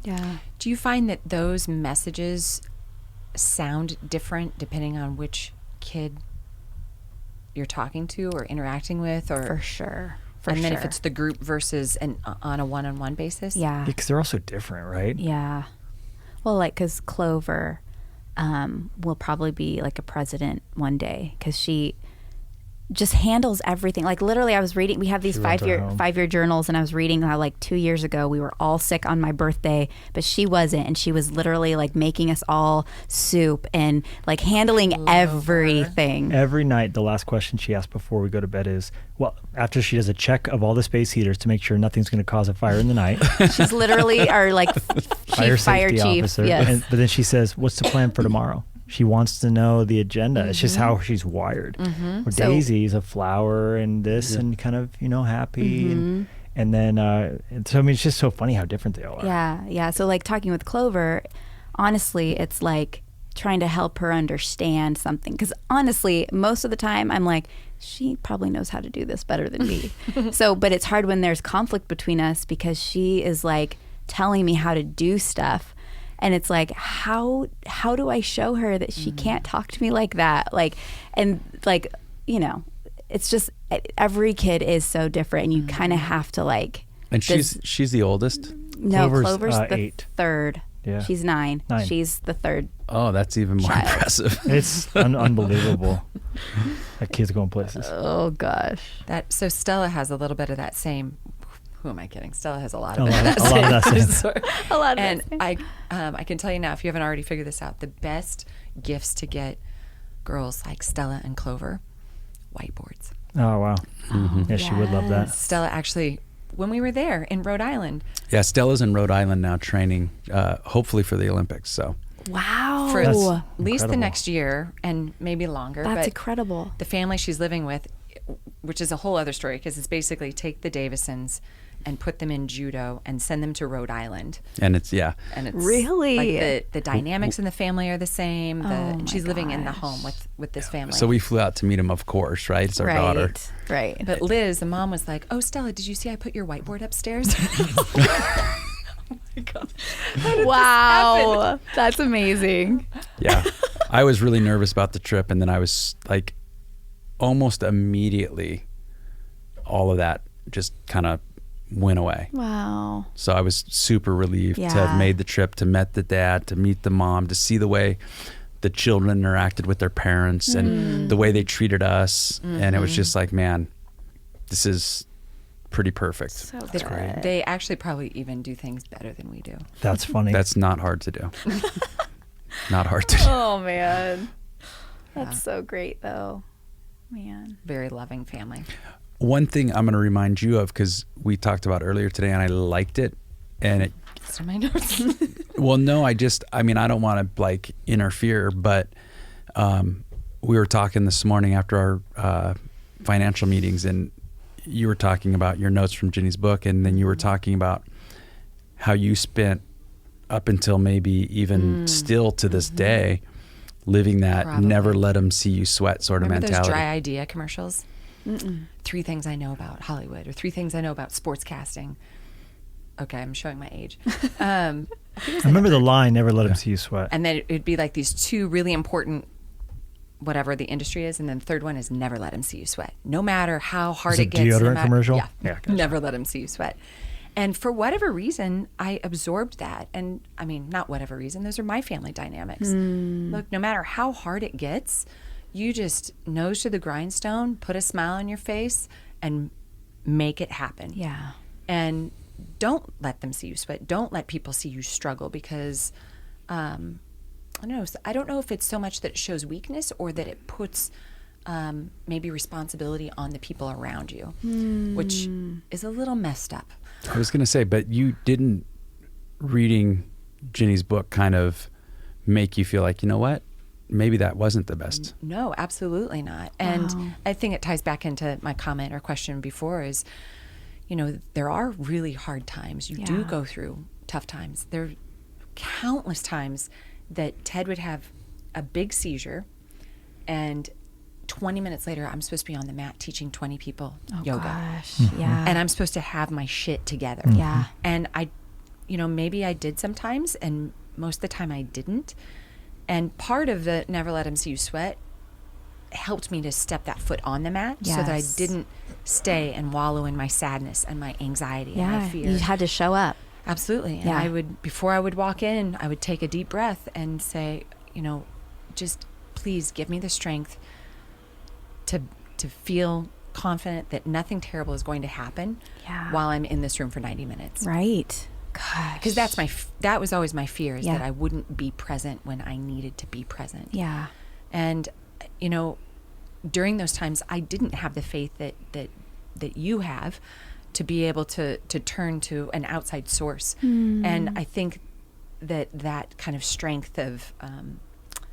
Yeah. Do you find that those messages sound different depending on which kid you're talking to or interacting with, or For sure. and then if it's the group versus on a one-on-one basis? Yeah. Because they're also different, right? Yeah. Well, because Clover will probably be like a president one day because she just handles everything. Like literally I was reading, we have these She runs our home. 5-year journals, and I was reading how 2 years ago we were all sick on my birthday, but she wasn't, and she was literally making us all soup and handling everything. Every night, the last question she asks before we go to bed is, well, after she does a check of all the space heaters to make sure nothing's going to cause a fire in the night. She's literally our fire fire safety chief. officer. Yes. But then she says, what's the plan for tomorrow? She wants to know the agenda. It's just how she's wired. Or So- Daisy's a flower and this and kind of, happy. And then, and so, it's just so funny how different they all are. Yeah. So talking with Clover, honestly, it's trying to help her understand something. Because honestly, most of the time I'm like, she probably knows how to do this better than me. But it's hard when there's conflict between us because she is telling me how to do stuff. And it's how do I show her that she can't talk to me like that? It's just every kid is so different, and you kind of have to And she's the oldest. No, Clover's, Clover's the 8. third. Yeah. She's 9. 9. She's the third. Oh, that's even more Child. impressive. It's unbelievable. That kid's going places. Oh gosh. So Stella has a little bit of that same. Who am I kidding? Stella has a lot A of it. lot of that same. Sort. A lot of And it. I can tell you now, if you haven't already figured this out, the best gifts to get girls like Stella and Clover, whiteboards. Oh, wow. Yeah, she would love that. Stella actually, when we were there in Rhode Island, Yeah, Stella's in Rhode Island now training, hopefully for the Olympics. So Wow. for That's at least the incredible. next year and maybe longer. That's but incredible. the family she's living with which is a whole other story, because it's basically take the Davisons and put them in judo and send them to Rhode Island. And it's Really? Like the dynamics in the family are the same. And she's living in the gosh. home with this family. So we flew out to meet him, of course, right? It's our daughter. Right. But Liz, the mom, was like, "Oh, Stella, did you see I put your whiteboard upstairs?" Oh my God. Wow. That's amazing. Yeah. I was really nervous about the trip, and then I was like, almost immediately, all of that just kind of went away. Wow. So I was super relieved to Yeah. have made the trip, to meet the dad, to meet the mom, to see the way the children interacted with their parents and the way they treated us. And it was just like, man, this is pretty perfect. So good. They actually probably even do things better than we do. That's funny. That's not hard to do. Not hard to do. Oh, man. That's so great, though. Man. Very loving family. One thing I'm going to remind you of, because we talked about earlier today and I liked it, and it, Those are my notes. well, no, I don't want to like interfere, but we were talking this morning after our financial meetings, and you were talking about your notes from Jennie's book, and then you were talking about how you spent up until maybe even still to this day living that Probably. never let them see you sweat sort Remember of mentality. those dry idea commercials? 3 things I know about Hollywood, or 3 things I know about sportscasting. Okay, I'm showing my age. I remember the line, never let him see you sweat. And then it'd be like these 2 really important, whatever the industry is, and then the third one is never let him see you sweat. No matter how hard Is it it gets. deodorant commercial? Yeah, Yeah, gotcha. never let him see you sweat. And for whatever reason, I absorbed that. And I mean, not whatever reason, those are my family dynamics. Look, no matter how hard it gets, you just nose to the grindstone, put a smile on your face, and make it happen. Yeah. And don't let them see you sweat. Don't let people see you struggle, because I don't know if it's so much that it shows weakness, or that it puts maybe responsibility on the people around you, which is a little messed up. I was going to say, but you didn't, reading Jennie's book, kind of make you feel like, you know what, maybe that wasn't the best. No, absolutely not. And I think it ties back into my comment or question before is, there are really hard times. You do Yeah. go through tough times. There are countless times that Ted would have a big seizure, and 20 minutes later, I'm supposed to be on the mat teaching 20 people yoga. Gosh. Yeah. And I'm supposed to have my shit together. Yeah. And maybe I did sometimes, and most of the time I didn't. And part of the never let him see you sweat helped me to step that foot on the mat, so that I Yes. didn't stay and wallow in my sadness and my anxiety and my Yeah. fear. You had to show up. Absolutely. And Yeah. before I would walk in, I would take a deep breath and say, just please give me the strength to feel confident that nothing terrible is going to happen while I'm in this room for 90 minutes. Right. Gosh. Because that was always my fear, is Yeah. that I wouldn't be present when I needed to be present. Yeah. And, during those times, I didn't have the faith that you have to be able to turn to an outside source. And I think that kind of strength of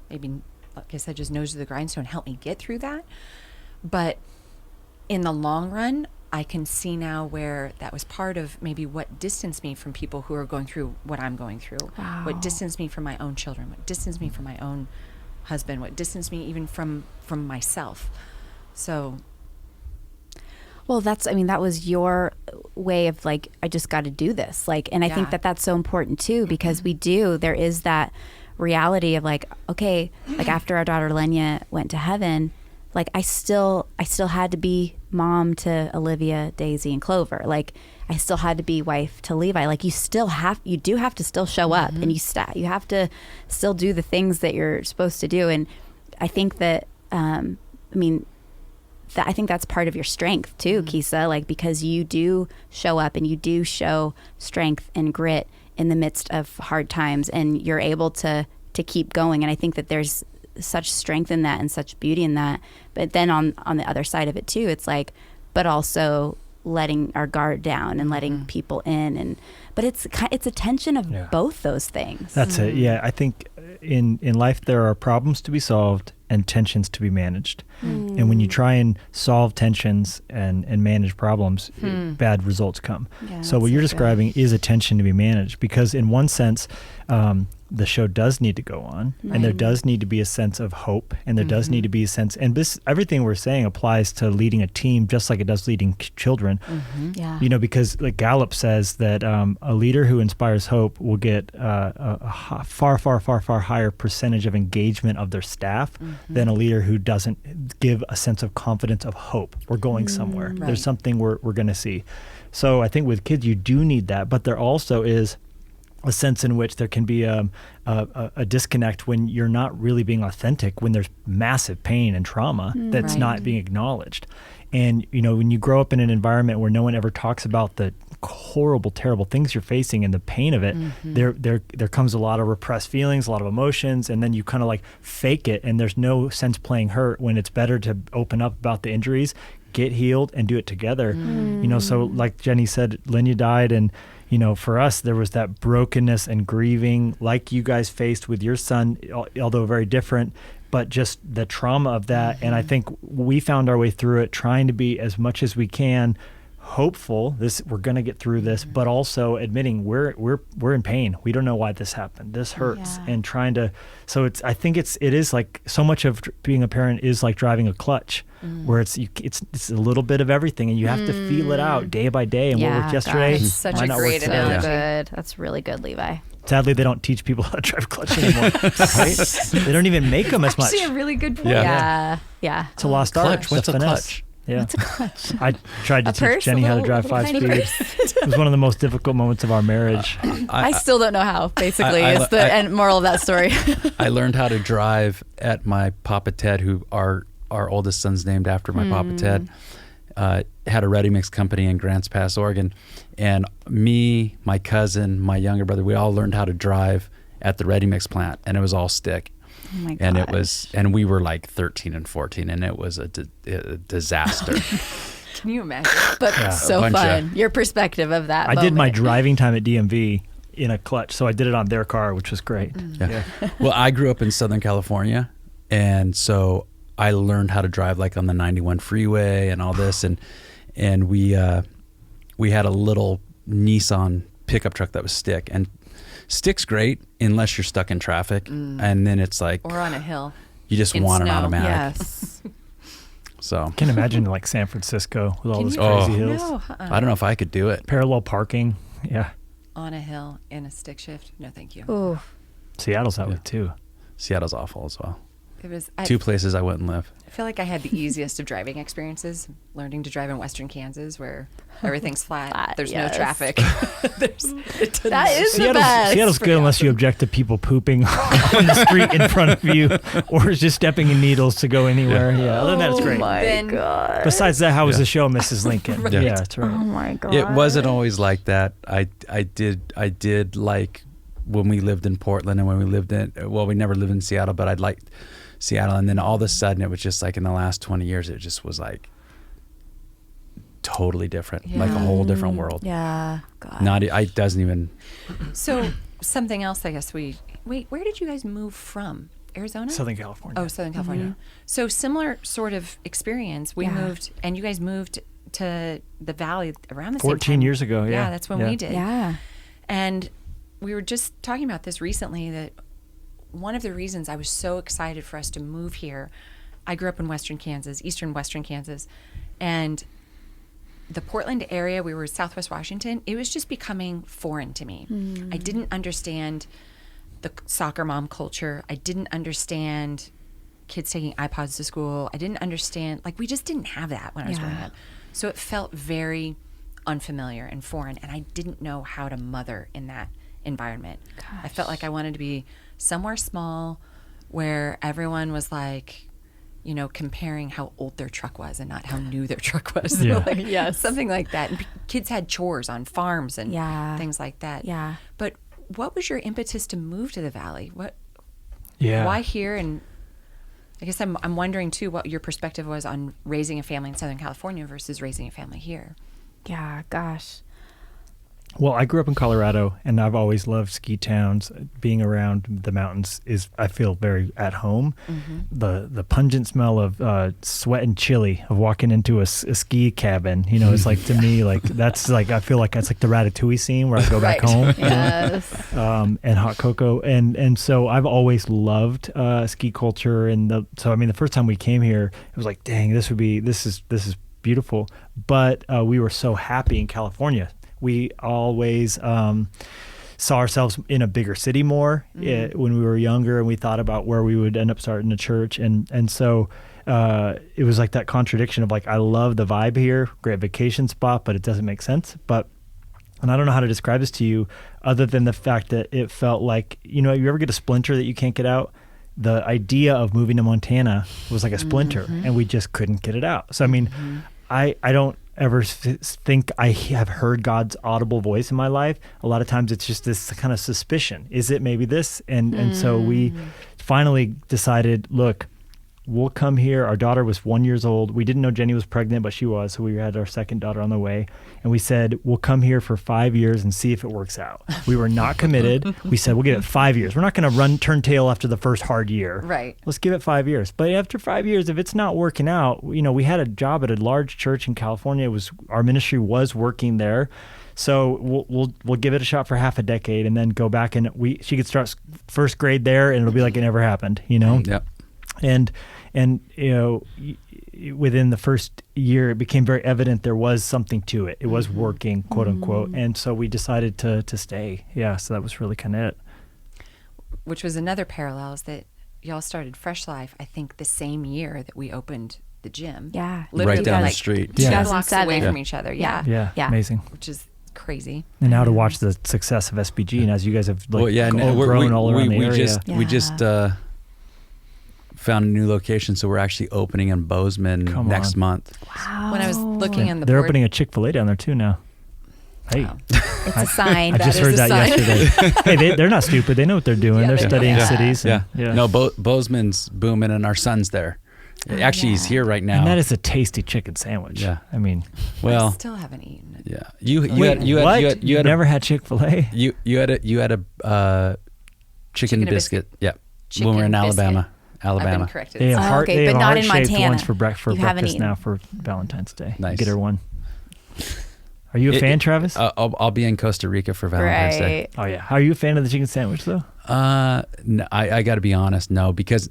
maybe, like I said, just nose to the grindstone helped me get through that. But in the long run, I can see now where that was part of maybe what distanced me from people who are going through what I'm going through. Wow. What distanced me from my own children, what distanced me from my own husband, what distanced me even from myself. So Well, that was your way of like, I just got to do this. Like, and I think Yeah. that's so important too, because there is that reality of like, okay, like after our daughter Lenya went to heaven, like I still had to be mom to Olivia, Daisy, and Clover. Like I still had to be wife to Levi. Like you do have to still show up, and you have to still do the things that you're supposed to do. And I think that, I think that's part of your strength too, Kisa, like because you do show up and you do show strength and grit in the midst of hard times, and you're able to keep going. And I think that there's such strength in that and such beauty in that. But then on the other side of it too, it's like, but also letting our guard down and letting people in, but it's a tension of both those things. That's it. Yeah, I think in life there are problems to be solved and tensions to be managed. And when you try and solve tensions and manage problems, bad results come. Yeah, so what you're describing is a tension to be managed, because in one sense, the show does need to go on, and there does need to be a sense of hope, and there does need to be a sense, and this, everything we're saying applies to leading a team just like it does leading children. Yeah. You know, because like Gallup says that a leader who inspires hope will get a far higher percentage of engagement of their staff than a leader who doesn't give a sense of confidence of hope. We're going somewhere. Right. There's something we're going to see. So I think with kids, you do need that, but there also is a sense in which there can be a disconnect when you're not really being authentic, when there's massive pain and trauma that's not being acknowledged. And, you know, when you grow up in an environment where no one ever talks about the horrible, terrible things you're facing and the pain of it, there comes a lot of repressed feelings, a lot of emotions, and then you kind of like fake it, and there's no sense playing hurt when it's better to open up about the injuries, get healed, and do it together. You know, so like Jennie said, Linya died, and you know, for us, there was that brokenness and grieving like you guys faced with your son, although very different, but just the trauma of that. And I think we found our way through it, trying to be as much as we can hopeful, we're going to get through this, but also admitting we're in pain. We don't know why this happened. This hurts. And trying to, so I think it is like so much of being a parent is like driving a clutch, where it's a little bit of everything, and you have to feel it out day by day. And what worked yesterday That's such might a not great work today. analogy. good. That's really good, Levi. Sadly, they don't teach people how to drive clutch anymore. Right? They don't even make them as much. Actually, a really good point. Yeah. It's a lost art. Clutch. What's a finesse. clutch? Yeah. What's a clutch? I tried to A teach purse? Jennie A how to little- drive little 5 tiny speed. It was one of the most difficult moments of our marriage. I still don't know how, basically, I- is the end moral of that story. I learned how to drive at my Papa Ted, who our oldest son's named after my Papa Ted. Had a ready mix company in Grants Pass, Oregon, and me, my cousin, my younger brother, we all learned how to drive at the ready mix plant, and it was all stick. Oh my And gosh. we were like 13 and 14, and it was a disaster. Can you imagine? But a so bunch fun. Your perspective of that I did my moment. driving time at DMV in a clutch, so I did it on their car, which was great. Yeah. Well, I grew up in Southern California, and so I learned how to drive like on the 91 freeway and all this, and we had a little Nissan pickup truck that was stick, and stick's great unless you're stuck in traffic, and then it's like Or on a hill. you just in want an snow. automatic. Yes. So I can imagine like San Francisco with all Can those you- crazy Oh. hills. No, I don't know if I could do it. Parallel parking. Yeah. on a hill in a stick shift. No, thank you. Ooh. Seattle's that way too. Seattle's awful as well. It was. Two places I wouldn't live. I feel like I had the easiest of driving experiences, learning to drive in Western Kansas, where everything's flat. There's no yes. traffic. It doesn't- That is the best. Seattle's good unless you object to people pooping on the street in front of you, or just stepping in needles to go anywhere. Yeah, other than that, it's great. Oh my Then- God. Besides that, how was the show, Mrs. Lincoln? Right. Yeah, that's right. Oh my God. It wasn't always like that. I did like when we lived in Portland, and when we lived in, well, we never lived in Seattle, but I'd liked Seattle. And then all of a sudden it was just like in the last 20 years, it just was like totally different, like a whole different world. Yeah. God. It doesn't even, So something else, I guess wait, where did you guys move from? Arizona? Southern California. Oh, Southern California. So similar sort of experience. We moved, and you guys moved to the valley around the same 14 time. years ago, yeah. that's when Yeah. we did. Yeah. And we were just talking about this recently, that one of the reasons I was so excited for us to move here, I grew up in eastern Western Kansas, and the Portland area, we were Southwest Washington, it was just becoming foreign to me. I didn't understand the soccer mom culture. I didn't understand kids taking iPods to school. I didn't understand, we just didn't have that when I was growing up. So it felt very unfamiliar and foreign, and I didn't know how to mother in that environment. I felt like I wanted to be somewhere small where everyone was comparing how old their truck was and not how new their truck was. Yeah. Something like that. And kids had chores on farms and things like that. Yeah. But what was your impetus to move to the Valley? Yeah. Why here? And I guess I'm wondering too what your perspective was on raising a family in Southern California versus raising a family here. Yeah, gosh. Well, I grew up in Colorado, and I've always loved ski towns. Being around the mountains I feel very at home. The pungent smell of sweat and chili of walking into a ski cabin, it's like, to me, like that's like, I feel like that's like the Ratatouille scene where I go back home. Yes. And hot cocoa, and so I've always loved ski culture, and the first time we came here, it was like, dang, this is beautiful. But we were so happy in California. We always saw ourselves in a bigger city more when we were younger, and we thought about where we would end up starting a church. And so it was like that contradiction of like, I love the vibe here, great vacation spot, but it doesn't make sense. And I don't know how to describe this to you other than the fact that it felt like, you ever get a splinter that you can't get out? The idea of moving to Montana was like a splinter, and we just couldn't get it out. So, I mean, I don't ever think I have heard God's audible voice in my life. A lot of times it's just this kind of suspicion. Is it maybe this? And so we finally decided, look, we'll come here. Our daughter was 1 year old. We didn't know Jennie was pregnant, but she was. So we had our second daughter on the way. And we said, we'll come here for 5 years and see if it works out. We were not committed. We said, we'll give it 5 years. We're not going to turn tail after the first hard year. Right. Let's give it 5 years. But after 5 years, if it's not working out, we had a job at a large church in California. Our ministry was working there. So we'll give it a shot for half a decade and then go back, and she could start first grade there, and it'll be like it never happened, Yep. And within the first year, it became very evident there was something to it. It was working, quote unquote. And so we decided to stay. Yeah. So that was really kind of it. Which was another parallel, is that y'all started Fresh Life, I think, the same year that we opened the gym. Yeah. Literally Right down the like street. 2 Yeah. blocks away 2007. from each other. Yeah. Yeah. Amazing. Which is crazy. And now to watch the success of SBG, and as you guys have and grown all around the area. We just found a new location, so we're actually opening in Bozeman next month. Wow. When I was looking on the They're board, opening a Chick-fil-A down there too now. Hey, Wow. It's a sign. I just is heard a that sign. yesterday. Hey, they're not stupid. They know what they're doing. Yeah, They're they do. studying Yeah. cities. Yeah. And, No, Bozeman's booming, and our son's there. Actually, he's here right now. And that is a tasty chicken sandwich. Yeah. I mean, I well, still haven't eaten it. yeah. You what? You've never had Chick-fil-A? you had a chicken biscuit. Yeah. Chicken when we were in biscuit. Alabama. I've been corrected. They have Oh, okay, they have but not in heart-shaped Montana. ones for You haven't breakfast eaten. now for Valentine's Day. Nice. Get her one. Are you a fan, Travis? I'll be in Costa Rica for Valentine's Day. Right. Oh yeah. Are you a fan of the chicken sandwich though? No, I got to be honest, no, because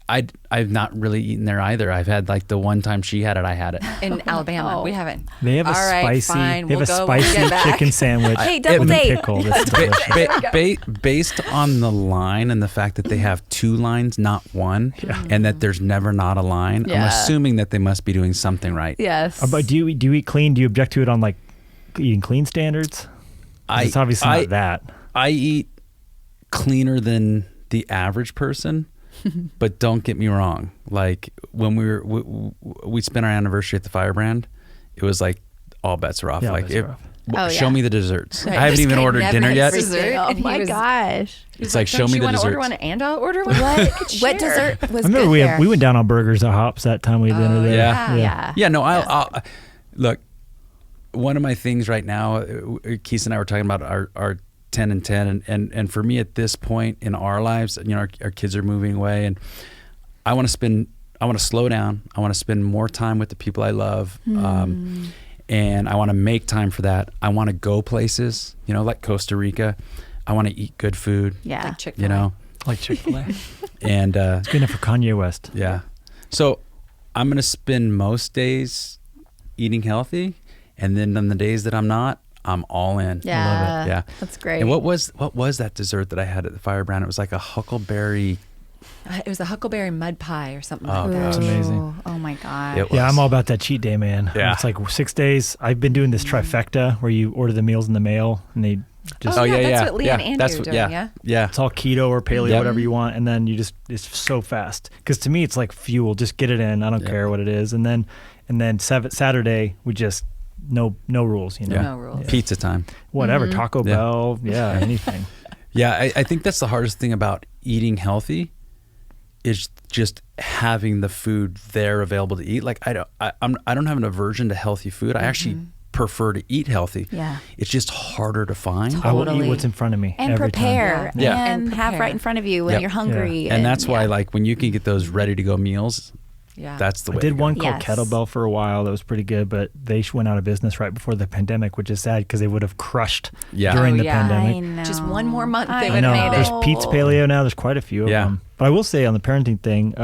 I've not really eaten there either. I've had like the one time she had it, I had it. In Alabama, Oh. we haven't. They have a All right, spicy. fine, They have we'll a go when we spicy get back. chicken sandwich. Hey, double with a date. pickle. That's delicious. Based on the line and the fact that they have 2 lines, not one, and that there's never not a line, I'm Yeah. assuming that they must be doing something right. Yes. But do you eat clean? Do you object to it on like eating clean standards? 'Cause it's obviously not that. I eat cleaner than the average person, but don't get me wrong. Like when we spent our anniversary at the Firebrand, it was like all bets are off. Yeah, like bets are off. Oh, show yeah. me the desserts. Right. I haven't This even guy ordered never dinner had yet. dessert. Oh and he my was- gosh. It's like, show me the want to order desserts. one and I'll order one? What dessert was I remember good there? we went down on Burgers at Hops that time we had dinner there. yeah. Yeah. Yeah, no, I'll look. One of my things right now, Keith and I were talking about our 10 and 10, and for me at this point in our lives, our kids are moving away, and I want to slow down. I want to spend more time with the people I love, and I want to make time for that. I want to go places, like Costa Rica. I want to eat good food. Yeah. Like Chick-fil-A. Like Chick-fil-A. And It's good enough for Kanye West. yeah, so I'm gonna spend most days eating healthy, and then on the days that I'm not, I'm all in. Yeah. Love it. Yeah. That's great. And what was that dessert that I had at the Firebrand? It was like a huckleberry. It was a huckleberry mud pie or something Oh, like that. gosh. It's amazing. Oh my God. It Yeah, was. I'm all about that cheat day, man. Yeah. It's like 6 days. I've been doing this trifecta where you order the meals in the mail and they just, Oh, yeah, that's what Lee and Andy That's are what- doing, yeah? Yeah. it's all keto or paleo, Yep. whatever you want. And then it's so fast. Because to me, it's like fuel. Just get it in. I don't Yeah. care what it is. And then Saturday, we just, no rules, Yeah. No rules. Pizza time. Whatever, Taco Yeah. Bell, anything. Yeah, I think that's the hardest thing about eating healthy is just having the food there available to eat. Like I don't have an aversion to healthy food. I actually prefer to eat healthy. Yeah. It's just harder to find. I will eat Totally. what's in front of me And every prepare. time. Yeah. And And have prepare. right in front of you when Yep. you're hungry. And that's why, yeah. like, when you can get those ready to go meals, Yeah. that's the way I did to go. one called Yes. Kettlebell for a while. That was pretty good, but they went out of business right before the pandemic, which is sad because they would have crushed Yeah. during Oh, the yeah. pandemic. I know. Just one more month, they I would I know. have made There's it. Pete's Paleo now. There's quite a few of Yeah. them. But I will say on the parenting thing,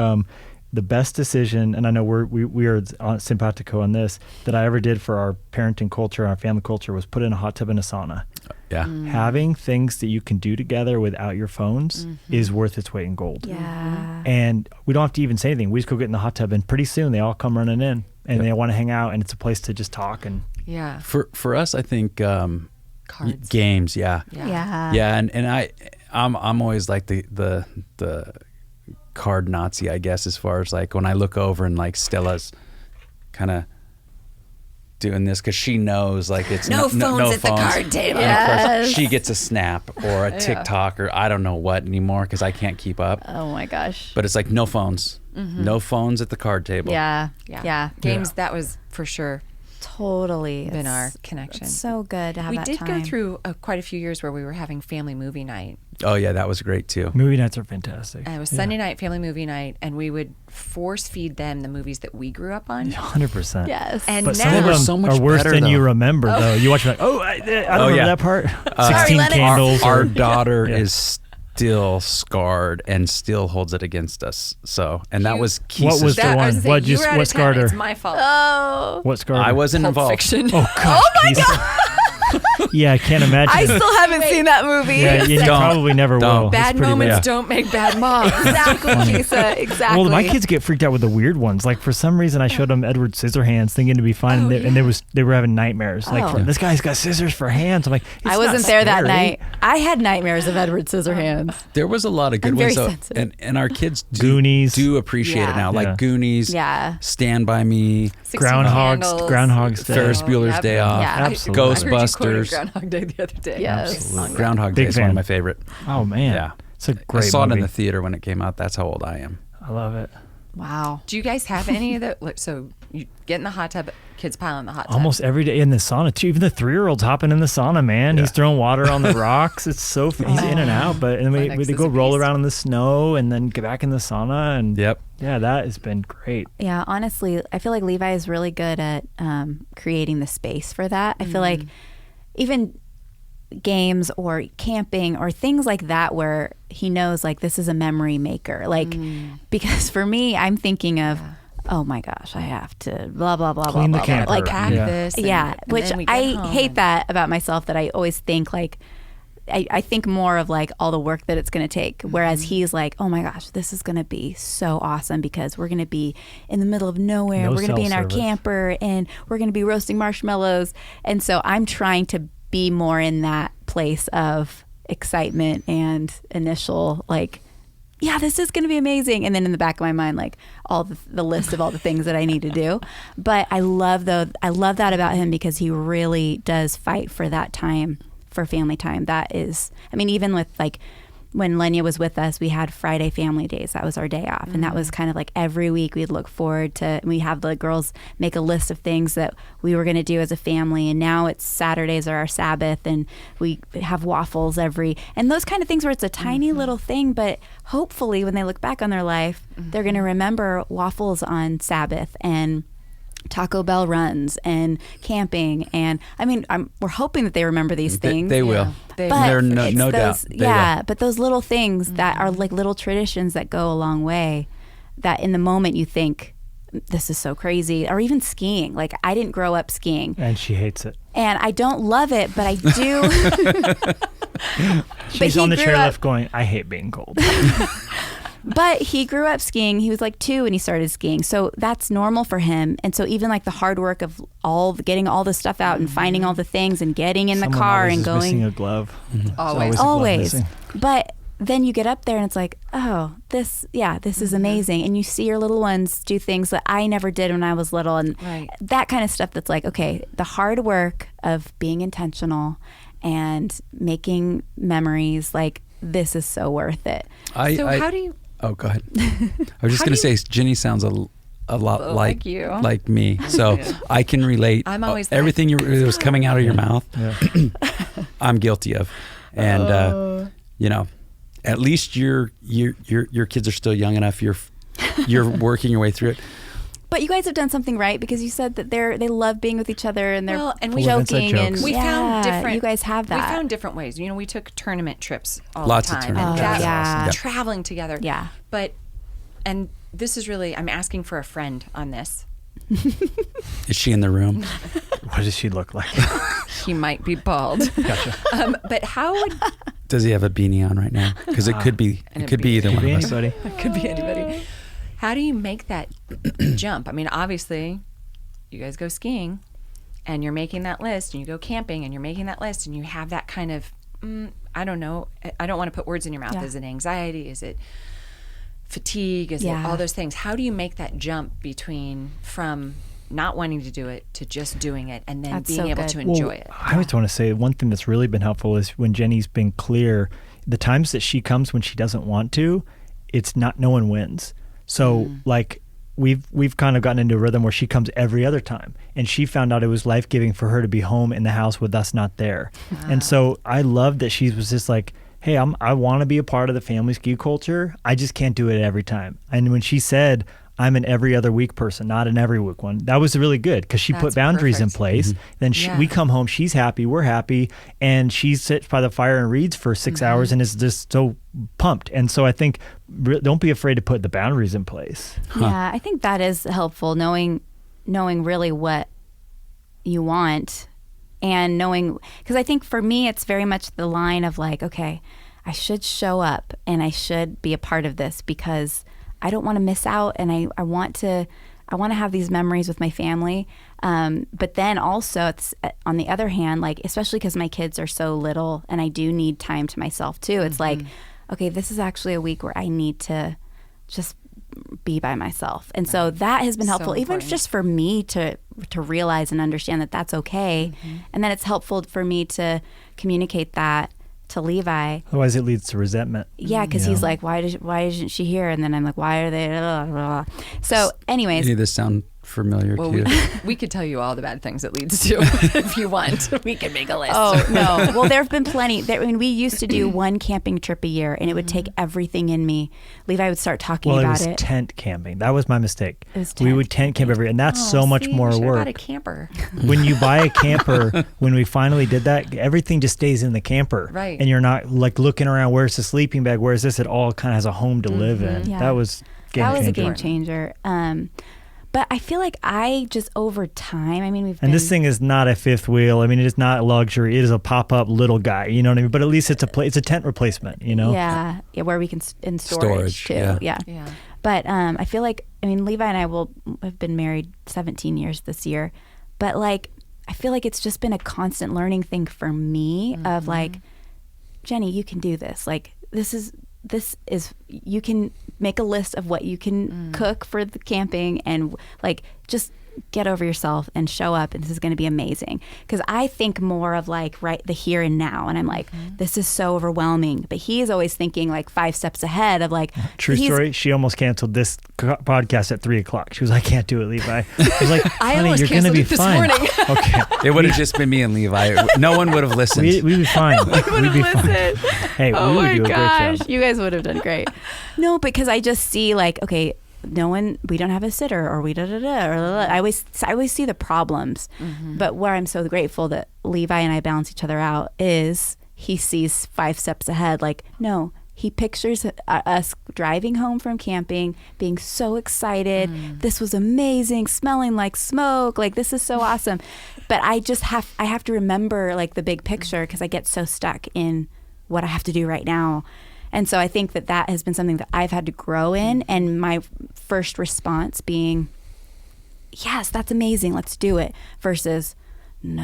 the best decision, and I know we are simpatico on this, that I ever did for our parenting culture, our family culture, was put in a hot tub and a sauna. Yeah. Having things that you can do together without your phones is worth its weight in gold. Yeah. And we don't have to even say anything. We just go get in the hot tub, and pretty soon they all come running in, and Yep. they want to hang out, and it's a place to just talk. And Yeah. For us, I think Cards. games. Yeah. Yeah. Yeah, and I'm always like the card Nazi, I guess, as far as like when I look over and like Stella's kind of doing this because she knows like it's No phones at the phones. card table. And of course Yes. she gets a snap or a TikTok or I don't know what anymore because I can't keep up. Oh my gosh. But it's like no phones, no phones at the card table. Yeah. Yeah. Yeah. Games, that was for sure Totally. been It's- our connection. It's so good to have We that did time. go through quite a few years where we were having family movie night. Oh yeah, that was great too. movie nights are fantastic. And it was Sunday night family movie night, and we would force feed them the movies that we grew up on. 100%. Yes. And But now some of them so much are worse better, than you though. remember, though. You watch it like, I don't remember yeah. that part. Sorry, 16 Lennox. candles. Our or- daughter Yeah. is still scarred and still holds it against us. So, and that You- was key. What was That, the I was one? gonna say, What you just- were out what of town, scarred her? It's my fault. Oh. What scarred? I her? wasn't Pulp involved. Fiction. Oh, God. Oh, my God. Yeah, I can't imagine. I still haven't seen that movie. Yeah, you Don't. probably never Don't. will. Bad It's pretty moments bad. don't make bad moms. Exactly, Lisa. Exactly. Well, my kids get freaked out with the weird ones. Like for some reason, I showed them Edward Scissorhands, thinking to be fine, and they were having nightmares. Like Oh. this guy's got scissors for hands. I'm like, it's I wasn't not there that scary. night. I had nightmares of Edward Scissorhands. There was a lot of good I'm ones, very though, sensitive. and our kids Goonies. do appreciate Yeah. it now. Yeah. Like Goonies, Yeah. Stand by Me, 16 Groundhog's Day. Ferris Bueller's Yep. Day Off, Yeah. Absolutely. I heard you quoting Ghostbusters. Groundhog Day the other day. Yes. Absolutely. Groundhog Day Big is one fan. of my favorite. Oh man, Yeah. it's a I great saw it movie. in the theater when it came out. That's how old I am. I love it. Wow. Do you guys have any of that? So you get in the hot tub, kids pile in the hot tub. Almost every day in the sauna too. Even the 3-year-old's hopping in the sauna, man. Yeah. He's throwing water on the rocks. It's so he's in and out. But and then Lennox we is go a roll beast. around in the snow and then get back in the sauna. And Yep. yeah, that has been great. Yeah, honestly, I feel like Levi is really good at creating the space for that. I feel like even games or camping or things like that where he knows like this is a memory maker. Like because for me, I'm thinking of oh my gosh, I have to blah blah blah Clean blah the blah. camper. Like pack Yeah. this. and- yeah, and which then we get I home hate and- that about myself that I always think like I think more of like all the work that it's going to take. Whereas he's like, oh my gosh, this is going to be so awesome because we're going to be in the middle of nowhere. No We're going to be in our self-service. camper and we're going to be roasting marshmallows. And so I'm trying to be more in that place of excitement and initial like, yeah, this is going to be amazing. And then in the back of my mind, like all the list of all the things that I need to do. But I love that about him because he really does fight for that time, for family time. That is, I mean, even with like when Lenya was with us, we had Friday family days. That was our day off. And that was kind of like every week we'd look forward to, we have the girls make a list of things that we were going to do as a family. And now it's Saturdays are our Sabbath and we have waffles and those kind of things where it's a tiny little thing, but hopefully when they look back on their life, they're going to remember waffles on Sabbath and Taco Bell runs and camping. And I mean, we're hoping that they remember these things. They will. They- But There no it's doubt. those, They yeah, but those little things that are like little traditions that go a long way, that in the moment you think, this is so crazy. Or even skiing. Like I didn't grow up skiing And she hates it. and I don't love it, but I do. She's he on the grew chairlift up- going, I hate being cold. But he grew up skiing. He was like 2 when he started skiing. So that's normal for him. And so even like the hard work of getting all the stuff out and finding all the things and getting in the Someone car always and is going. missing a glove. There's Always. a glove Always. missing. But then you get up there and it's like, oh, this is amazing. And you see your little ones do things that I never did when I was little. And Right. that kind of stuff that's like, okay, the hard work of being intentional and making memories, like this is so worth it. So how do you? Oh, go ahead. I was just going to say, Jenny sounds a a lot like you. like me, so I can relate. I'm always everything that was coming out of your mouth. I'm guilty of, and at least your kids are still young enough. You're working your way through it. But you guys have done something right, because you said that they love being with each other and they're joking, and we found different. You guys have that. We found different ways. We took tournament trips all Lots the of time, tournament and trips. traveling together. Yeah. And this is really, I'm asking for a friend on this. Is she in the room? What does she look like? He might be bald. Gotcha. But how would? Does he have a beanie on right now? Because it could be. It could be either one of us. Anybody. It could be anybody. How do you make that jump? I mean, obviously, you guys go skiing, and you're making that list, and you go camping, and you're making that list, and you have that kind of, I don't know. I don't want to put words in your mouth. Is it anxiety? Is it fatigue? Is it all those things? How do you make that jump from not wanting to do it to just doing it, and then being able to enjoy it? I always want to say one thing that's really been helpful is when Jenny's been clear, the times that she comes when she doesn't want to, it's not, no one wins. So like we've kind of gotten into a rhythm where she comes every other time, and she found out it was life-giving for her to be home in the house with us not there. And so I love that she was just like, hey, I want to be a part of the family ski culture. I just can't do it every time. And when she said, I'm an every other week person, not an every week one, that was really good, because she put boundaries in place. Then we come home, she's happy, we're happy, and she sits by the fire and reads for 6 hours and is just so pumped. And so I think don't be afraid to put the boundaries in place. Yeah, I think that is helpful, knowing really what you want, and knowing, because I think for me it's very much the line of like, okay, I should show up and I should be a part of this because I don't want to miss out, and I want to have these memories with my family. But then also, it's on the other hand, like, especially because my kids are so little and I do need time to myself too. It's like, okay, this is actually a week where I need to just be by myself. And so that has been helpful, even just for me to realize and understand that that's okay. And then it's helpful for me to communicate that to Levi. Otherwise it leads to resentment. Yeah, because he's like, why isn't she here? And then I'm like, why are they? Blah, blah, blah. So anyways. Any of this sound familiar to you? We could tell you all the bad things it leads to if you want. We could make a list. Oh, no. Well, there have been plenty. I mean, we used to do one camping trip a year, and it would take everything in me. Levi would start talking about it. Well, it was tent camping. That was my mistake. It was tent we would tent camp every year, and that's so much more we work. Bought a camper. When you buy a camper, when we finally did that, everything just stays in the camper. Right. And you're not like looking around, where's the sleeping bag, where's this? It all kind of has a home to live in. Yeah. That was a game changer. But I feel like I just over time, I mean, this thing is not a fifth wheel. I mean, it is not luxury. It is a pop-up little guy. You know what I mean? But at least it's a tent replacement. You know? Yeah, where we can in storage too. Yeah. But I feel like, I mean, Levi and I will have been married 17 years this year. But like, I feel like it's just been a constant learning thing for me of like, Jenny, you can do this. Like, this is you can make a list of what you can cook for the camping, and like just get over yourself and show up, and this is going to be amazing. Because I think more of like the here and now, and I'm like, this is so overwhelming. But he is always thinking like 5 steps ahead of like. True story. She almost canceled this podcast at 3:00. She was like, I can't do it, Levi. I was like, honey, you're going to be fine. Okay. It would have just been me and Levi. No one would have listened. We'd be fine. We'd be fine. Hey, oh we would my do a great gosh, job. you guys would have done great. No, because I just see like, okay, we don't have a sitter, or we I always see the problems. But where I'm so grateful that Levi and I balance each other out is he sees 5 steps ahead. Like, no, he pictures us driving home from camping, being so excited. This was amazing, smelling like smoke. Like, this is so awesome. But I have to remember like the big picture, because I get so stuck in what I have to do right now. And so I think that has been something that I've had to grow in, and my first response being, yes, that's amazing, let's do it, versus no.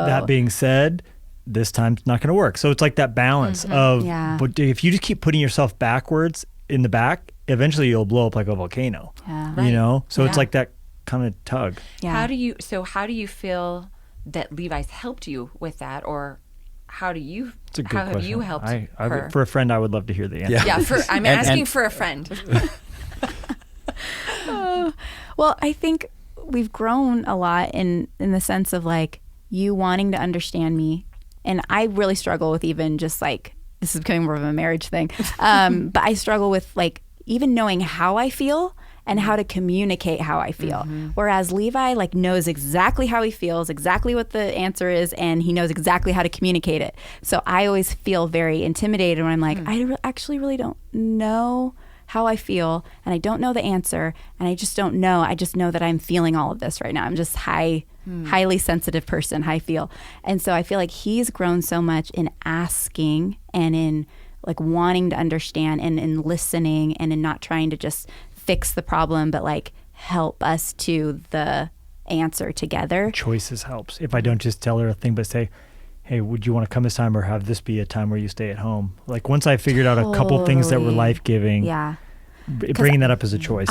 That being said, this time's not going to work. So it's like that balance of, but if you just keep putting yourself backwards in the back, eventually you'll blow up like a volcano. Yeah. You know? So it's like that kind of tug. Yeah. How do you feel that Levi's helped you with that, or how do you? It's a good how question. have you helped her? For a friend, I would love to hear the answer. I'm asking for a friend. Well, I think we've grown a lot in the sense of like you wanting to understand me. And I really struggle with even just like, this is becoming more of a marriage thing. But I struggle with like even knowing how I feel and how to communicate how I feel. Whereas Levi like knows exactly how he feels, exactly what the answer is, and he knows exactly how to communicate it. So I always feel very intimidated when I'm like, actually really don't know how I feel, and I don't know the answer, and I just don't know. I just know that I'm feeling all of this right now. I'm just highly sensitive person, high feel. And so I feel like he's grown so much in asking and in like wanting to understand and in listening and in not trying to just fix the problem, but like help us to the answer together. Choices helps. If I don't just tell her a thing, but say, hey, would you want to come this time or have this be a time where you stay at home? Like once I figured out a couple things that were life-giving, bringing that up as a choice.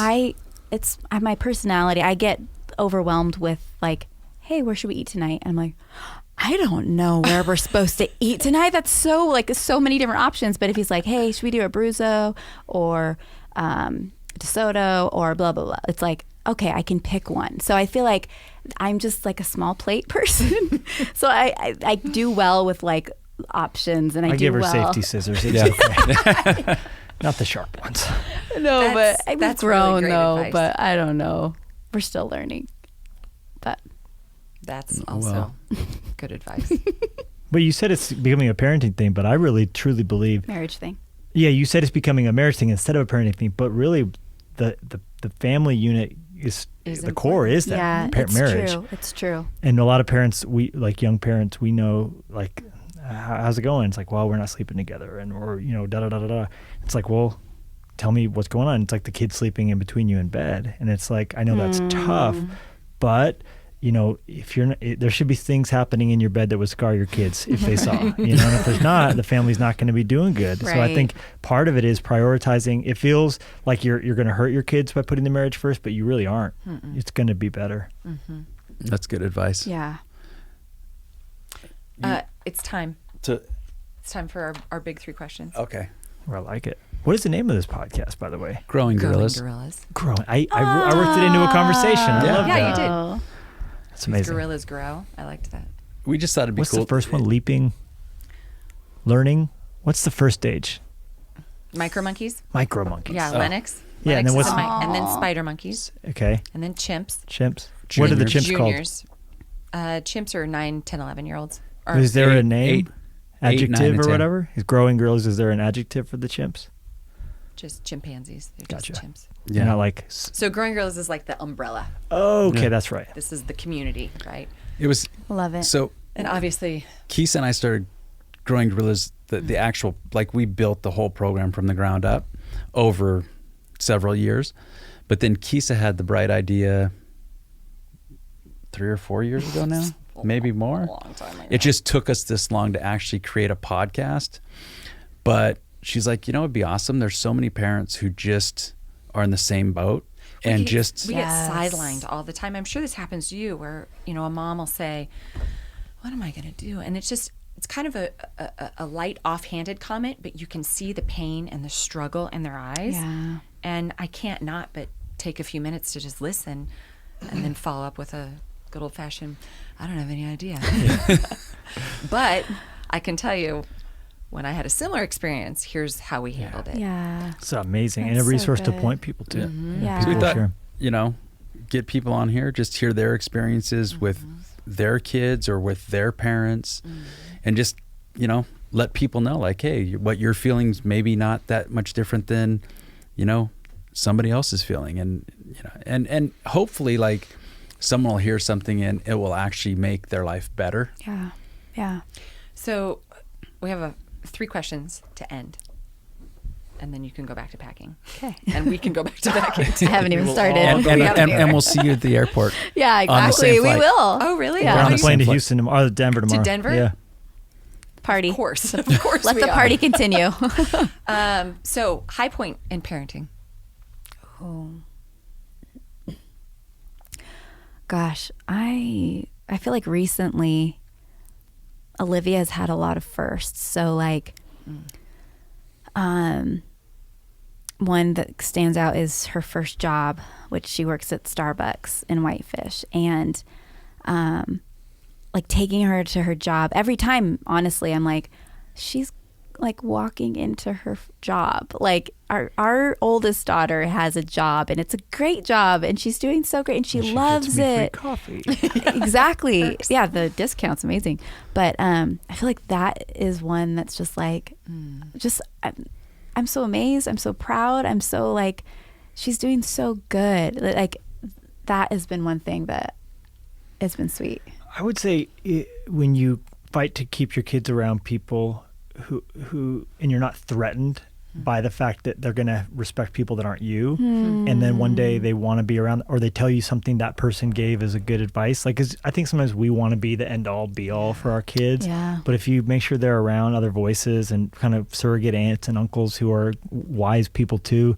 It's my personality. I get overwhelmed with like, hey, where should we eat tonight? And I'm like, I don't know where we're supposed to eat tonight. That's so many different options. But if he's like, hey, should we do a Abruzzo or DeSoto or blah, blah, blah. It's like, okay, I can pick one. So I feel like I'm just like a small plate person. So I do well with like options, and I do give her well. safety scissors. It's okay. Not the sharp ones. No, but that's we've grown really great though, advice. but I don't know. We're still learning. But That's also good advice. But you said it's becoming a parenting thing, but I really truly believe marriage thing. Yeah, you said it's becoming a marriage thing instead of a parenting thing, but really the family unit is the important. Core is that marriage. True. It's true. And a lot of parents, we like young parents, we know like, how's it going? It's like, well, we're not sleeping together, and or da da da da da. It's like, well, tell me what's going on. It's like the kid sleeping in between you in bed, and it's like, I know that's tough, but if you're not, there should be things happening in your bed that would scar your kids if they saw, and if there's not, the family's not going to be doing good. Right. So I think part of it is prioritizing. It feels like you're going to hurt your kids by putting the marriage first, but you really aren't. It's going to be better. That's good advice. Yeah. It's time. It's time for our big 3 questions. Okay. Well, I like it. What is the name of this podcast, by the way? Growing Gorillas. Growing. I worked it into a conversation. I love that. Yeah, you did. That's amazing. Gorillas grow. I liked that. We just thought it'd be What's cool. the first one? Leaping, learning. What's the first stage? Micro monkeys. Micro monkeys. Yeah, Lennox. Yeah, and then what's and then spider monkeys. Okay. And then chimps. Chimps. What are the chimps Juniors. Chimps are 9, 10, 11-year-olds. called? Is there a name? 8, 9, Adjective and or 10. whatever? Is growing girls, is there an adjective for the chimps? Just chimpanzees. They're Gotcha. just chimps. Yeah. Not like. So growing girls is like the umbrella. Oh, okay, that's right. This is the community, right? It was Love it. so. And obviously, Keith and I started Growing Gorillas. The actual, like, we built the whole program from the ground up over several years, but then Kisa had the bright idea 3 or 4 years ago now, maybe more. a long time ago. It just took us this long to actually create a podcast, but she's like, it'd be awesome. There's so many parents who just are in the same boat and we just get sidelined all the time. I'm sure this happens to you, where a mom will say, "What am I going to do?" And it's kind of a light, offhanded comment, but you can see the pain and the struggle in their eyes. Yeah. And I can't not but take a few minutes to just listen, and then follow up with a good old fashioned, "I don't have any idea." But I can tell you, when I had a similar experience, here's how we handled it. Yeah. It's amazing. That's and a so resource to good. point people to. Yeah. So we People thought, share. get people on here, just hear their experiences with their kids or with their parents, and just, let people know, like, hey, what you're feeling's maybe not that much different than, somebody else is feeling. And, and hopefully, like, someone will hear something and it will actually make their life better. Yeah. Yeah. So we have 3 questions to end, and then you can go back to packing. Okay. And we can go back to packing too. I haven't even started. And we'll see you at the airport. Yeah, on the exactly. same We flight. will. Oh, really? Yeah. We're on on the the plane same to flight. Houston or Denver tomorrow. Denver? Yeah. Party. Of course. Of course. Let we the are. party continue. So high point in parenting. Gosh, I feel like recently Olivia has had a lot of firsts. So like one that stands out is her first job, which she works at Starbucks in Whitefish. And like taking her to her job every time, honestly, I'm like, she's like walking into her job. Like our oldest daughter has a job, and it's a great job, and she's doing so great, and she loves it. Free coffee. Exactly. Yeah, the discount's amazing. But I feel like that is one that's just like, I'm so amazed. I'm so proud. I'm so like, she's doing so good. Like that has been one thing that has been sweet. I would say when you fight to keep your kids around people who and you're not threatened by the fact that they're going to respect people that aren't you, and then one day they want to be around, or they tell you something that person gave as a good advice. Like, 'cause I think sometimes we want to be the end all be all for our kids, but if you make sure they're around other voices and kind of surrogate aunts and uncles who are wise people too,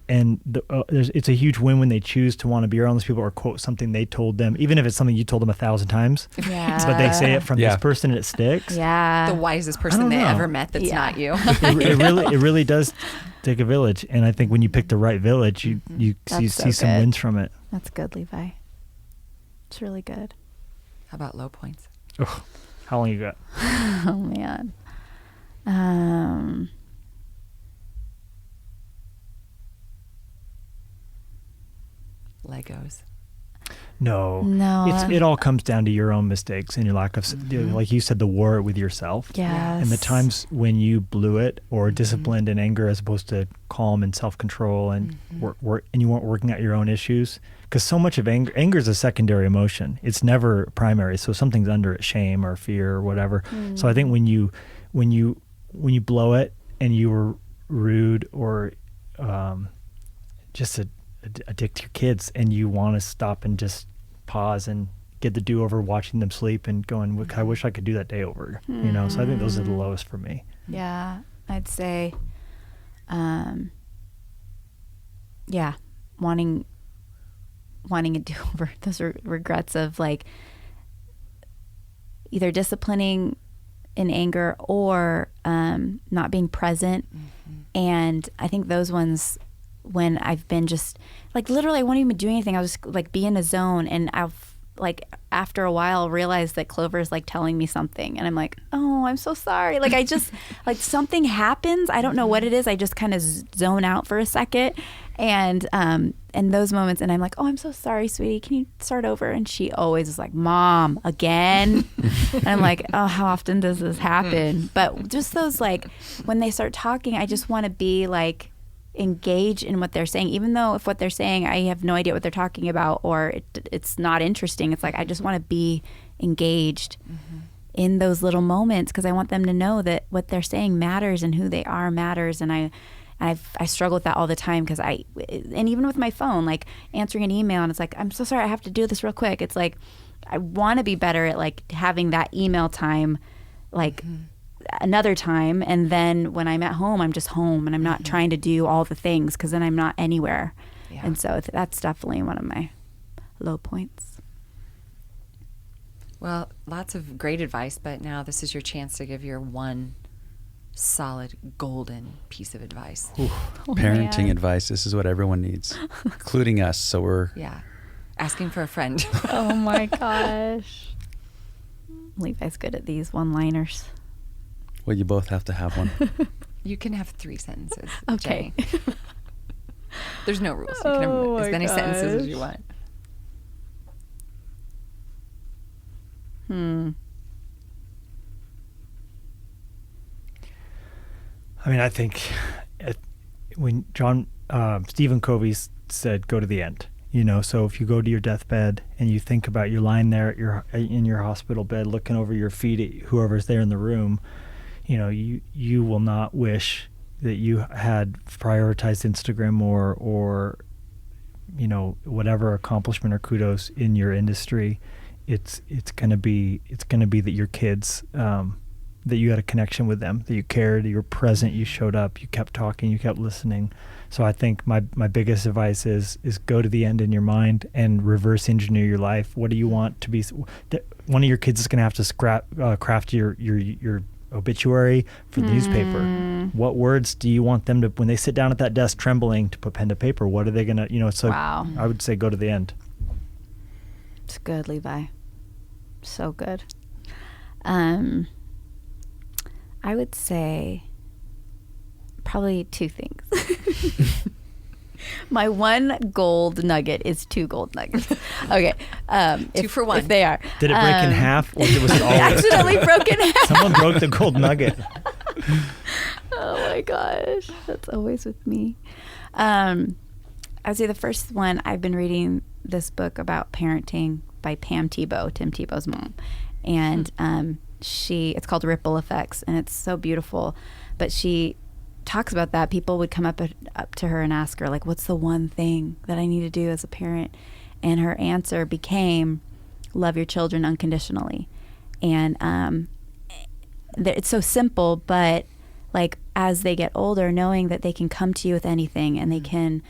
and it's a huge win when they choose to want to be around those people or quote something they told them, even if it's something you told them 1,000 times. Yeah. But they say it from this person and it sticks. Yeah. The wisest person they ever met that's not you. It really does take a village. And I think when you pick the right village, you see some wins from it. That's good, Levi. It's really good. How about low points? Oh, how long you got? Oh, man. Legos. No. It all comes down to your own mistakes and your lack of, like you said, the war with yourself. Yes. And the times when you blew it or disciplined in anger as opposed to calm and self-control and work and you weren't working out your own issues. Because so much of anger is a secondary emotion. It's never primary. So something's under it, shame or fear or whatever. So I think when you blow it and you were rude or just a dick to your kids and you want to stop and just pause and get the do-over watching them sleep and going, I wish I could do that day over, so I think those are the lowest for me. Yeah, I'd say wanting a do-over. Those are regrets of like either disciplining in anger or not being present. And I think those ones, when I've been just like literally I won't even do anything, I'll just like be in a zone, and I've like after a while realized that Clover's like telling me something and I'm like, oh, I'm so sorry. Like I just like something happens, I don't know what it is, I just kind of zone out for a second, and those moments, and I'm like, oh, I'm so sorry, sweetie, can you start over? And she always is like, Mom, again? And I'm like, oh, how often does this happen? But just those like when they start talking, I just want to be like engage in what they're saying, even though if what they're saying I have no idea what they're talking about or it's not interesting. It's like I just want to be engaged in those little moments because I want them to know that what they're saying matters and who they are matters. And I struggle with that all the time because and even with my phone, like answering an email and it's like, I'm so sorry, I have to do this real quick. It's like I want to be better at like having that email time like another time, and then when I'm at home, I'm just home and I'm not trying to do all the things because then I'm not anywhere. And so that's definitely one of my low points. Well, lots of great advice, but now this is your chance to give your one solid golden piece of advice. Parenting advice. This is what everyone needs, including us. So we're asking for a friend. Oh my gosh. Levi's good at these one-liners. Well, you both have to have one. You can have 3 sentences. Okay. Jenny. There's no rules. You can have as many sentences as you want. I mean, I think when Stephen Covey said, go to the end, so if you go to your deathbed and you think about you're lying there in your hospital bed looking over your feet at whoever's there in the room, you will not wish that you had prioritized Instagram or whatever accomplishment or kudos in your industry. It's gonna be that your kids, that you had a connection with them, that you cared, you were present, you showed up, you kept talking, you kept listening. So I think my biggest advice is go to the end in your mind and reverse engineer your life. What do you want to be? One of your kids is going to have to craft your obituary for the newspaper. What words do you want them to, when they sit down at that desk trembling to put pen to paper, what are they going to, so Wow. I would say go to the end. It's good, Levi. So good. I would say probably two things. My one gold nugget is 2 gold nuggets. Okay. 2 for 1. If they are. Did it break in half, or was it all? Accidentally broke in half. Someone broke the gold nugget. Oh my gosh. That's always with me. I would say the first one, I've been reading this book about parenting by Pam Tebow, Tim Tebow's mom. And it's called Ripple Effects, and it's so beautiful. But she talks about that. People would come up to her and ask her, like, what's the one thing that I need to do as a parent? And her answer became, love your children unconditionally. And it's so simple, but like as they get older, knowing that they can come to you with anything, and they can,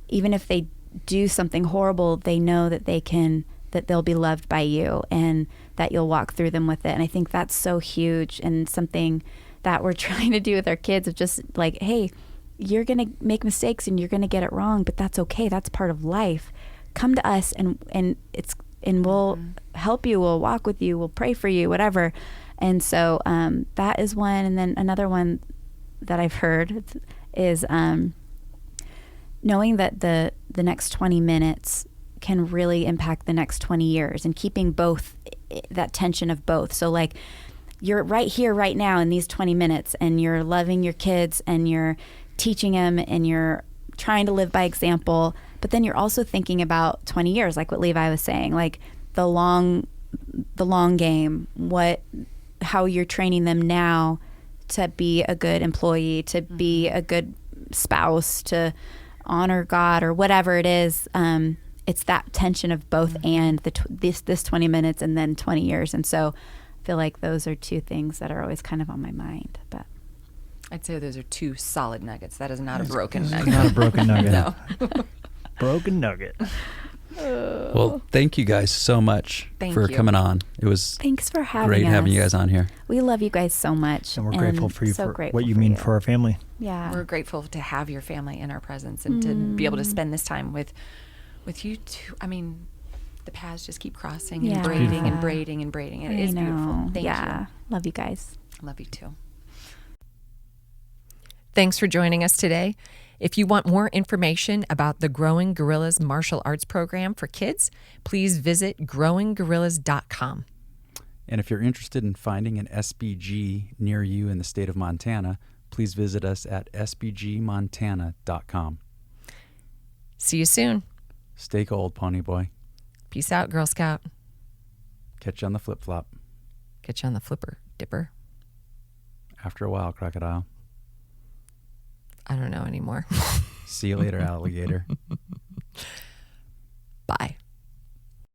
even if they do something horrible, they know that that they'll be loved by you, and that you'll walk through them with it. And I think that's so huge, and something that we're trying to do with our kids, of just like, hey, you're going to make mistakes and you're going to get it wrong, but that's okay. That's part of life. Come to us and we'll help you. We'll walk with you. We'll pray for you, whatever. And so that is one. And then another one that I've heard is knowing that the next 20 minutes can really impact the next 20 years, and keeping both, that tension of both. So like, you're right here, right now in these 20 minutes, and you're loving your kids, and you're teaching them, and you're trying to live by example. But then you're also thinking about 20 years, like what Levi was saying, like the long game, how you're training them now to be a good employee, to be a good spouse, to honor God, or whatever it is. It's that tension of both, and this 20 minutes and then 20 years. And so I feel like those are 2 things that are always kind of on my mind. But I'd say those are 2 solid nuggets. That is not a broken nugget. Not a broken nugget. No. Broken nugget. Well, thank you guys so much for coming on. It was thanks for having great us. having you guys on here. We love you guys so much. And we're grateful for you, so for grateful what you for mean for our family. Yeah. We're grateful to have your family in our presence, and to be able to spend this time with you two. I mean, the paths just keep crossing and braiding and braiding and braiding. It is beautiful. Thank you. Love you guys. Love you too. Thanks for joining us today. If you want more information about the Growing Gorillas martial arts program for kids, please visit growinggorillas.com. And if you're interested in finding an SBG near you in the state of Montana, please visit us at sbgmontana.com. See you soon. Stay cold, Pony Boy. Peace out, Girl Scout. Catch you on the flip-flop. Catch you on the flipper dipper. After a while, crocodile. I don't know anymore. See you later, alligator. Bye.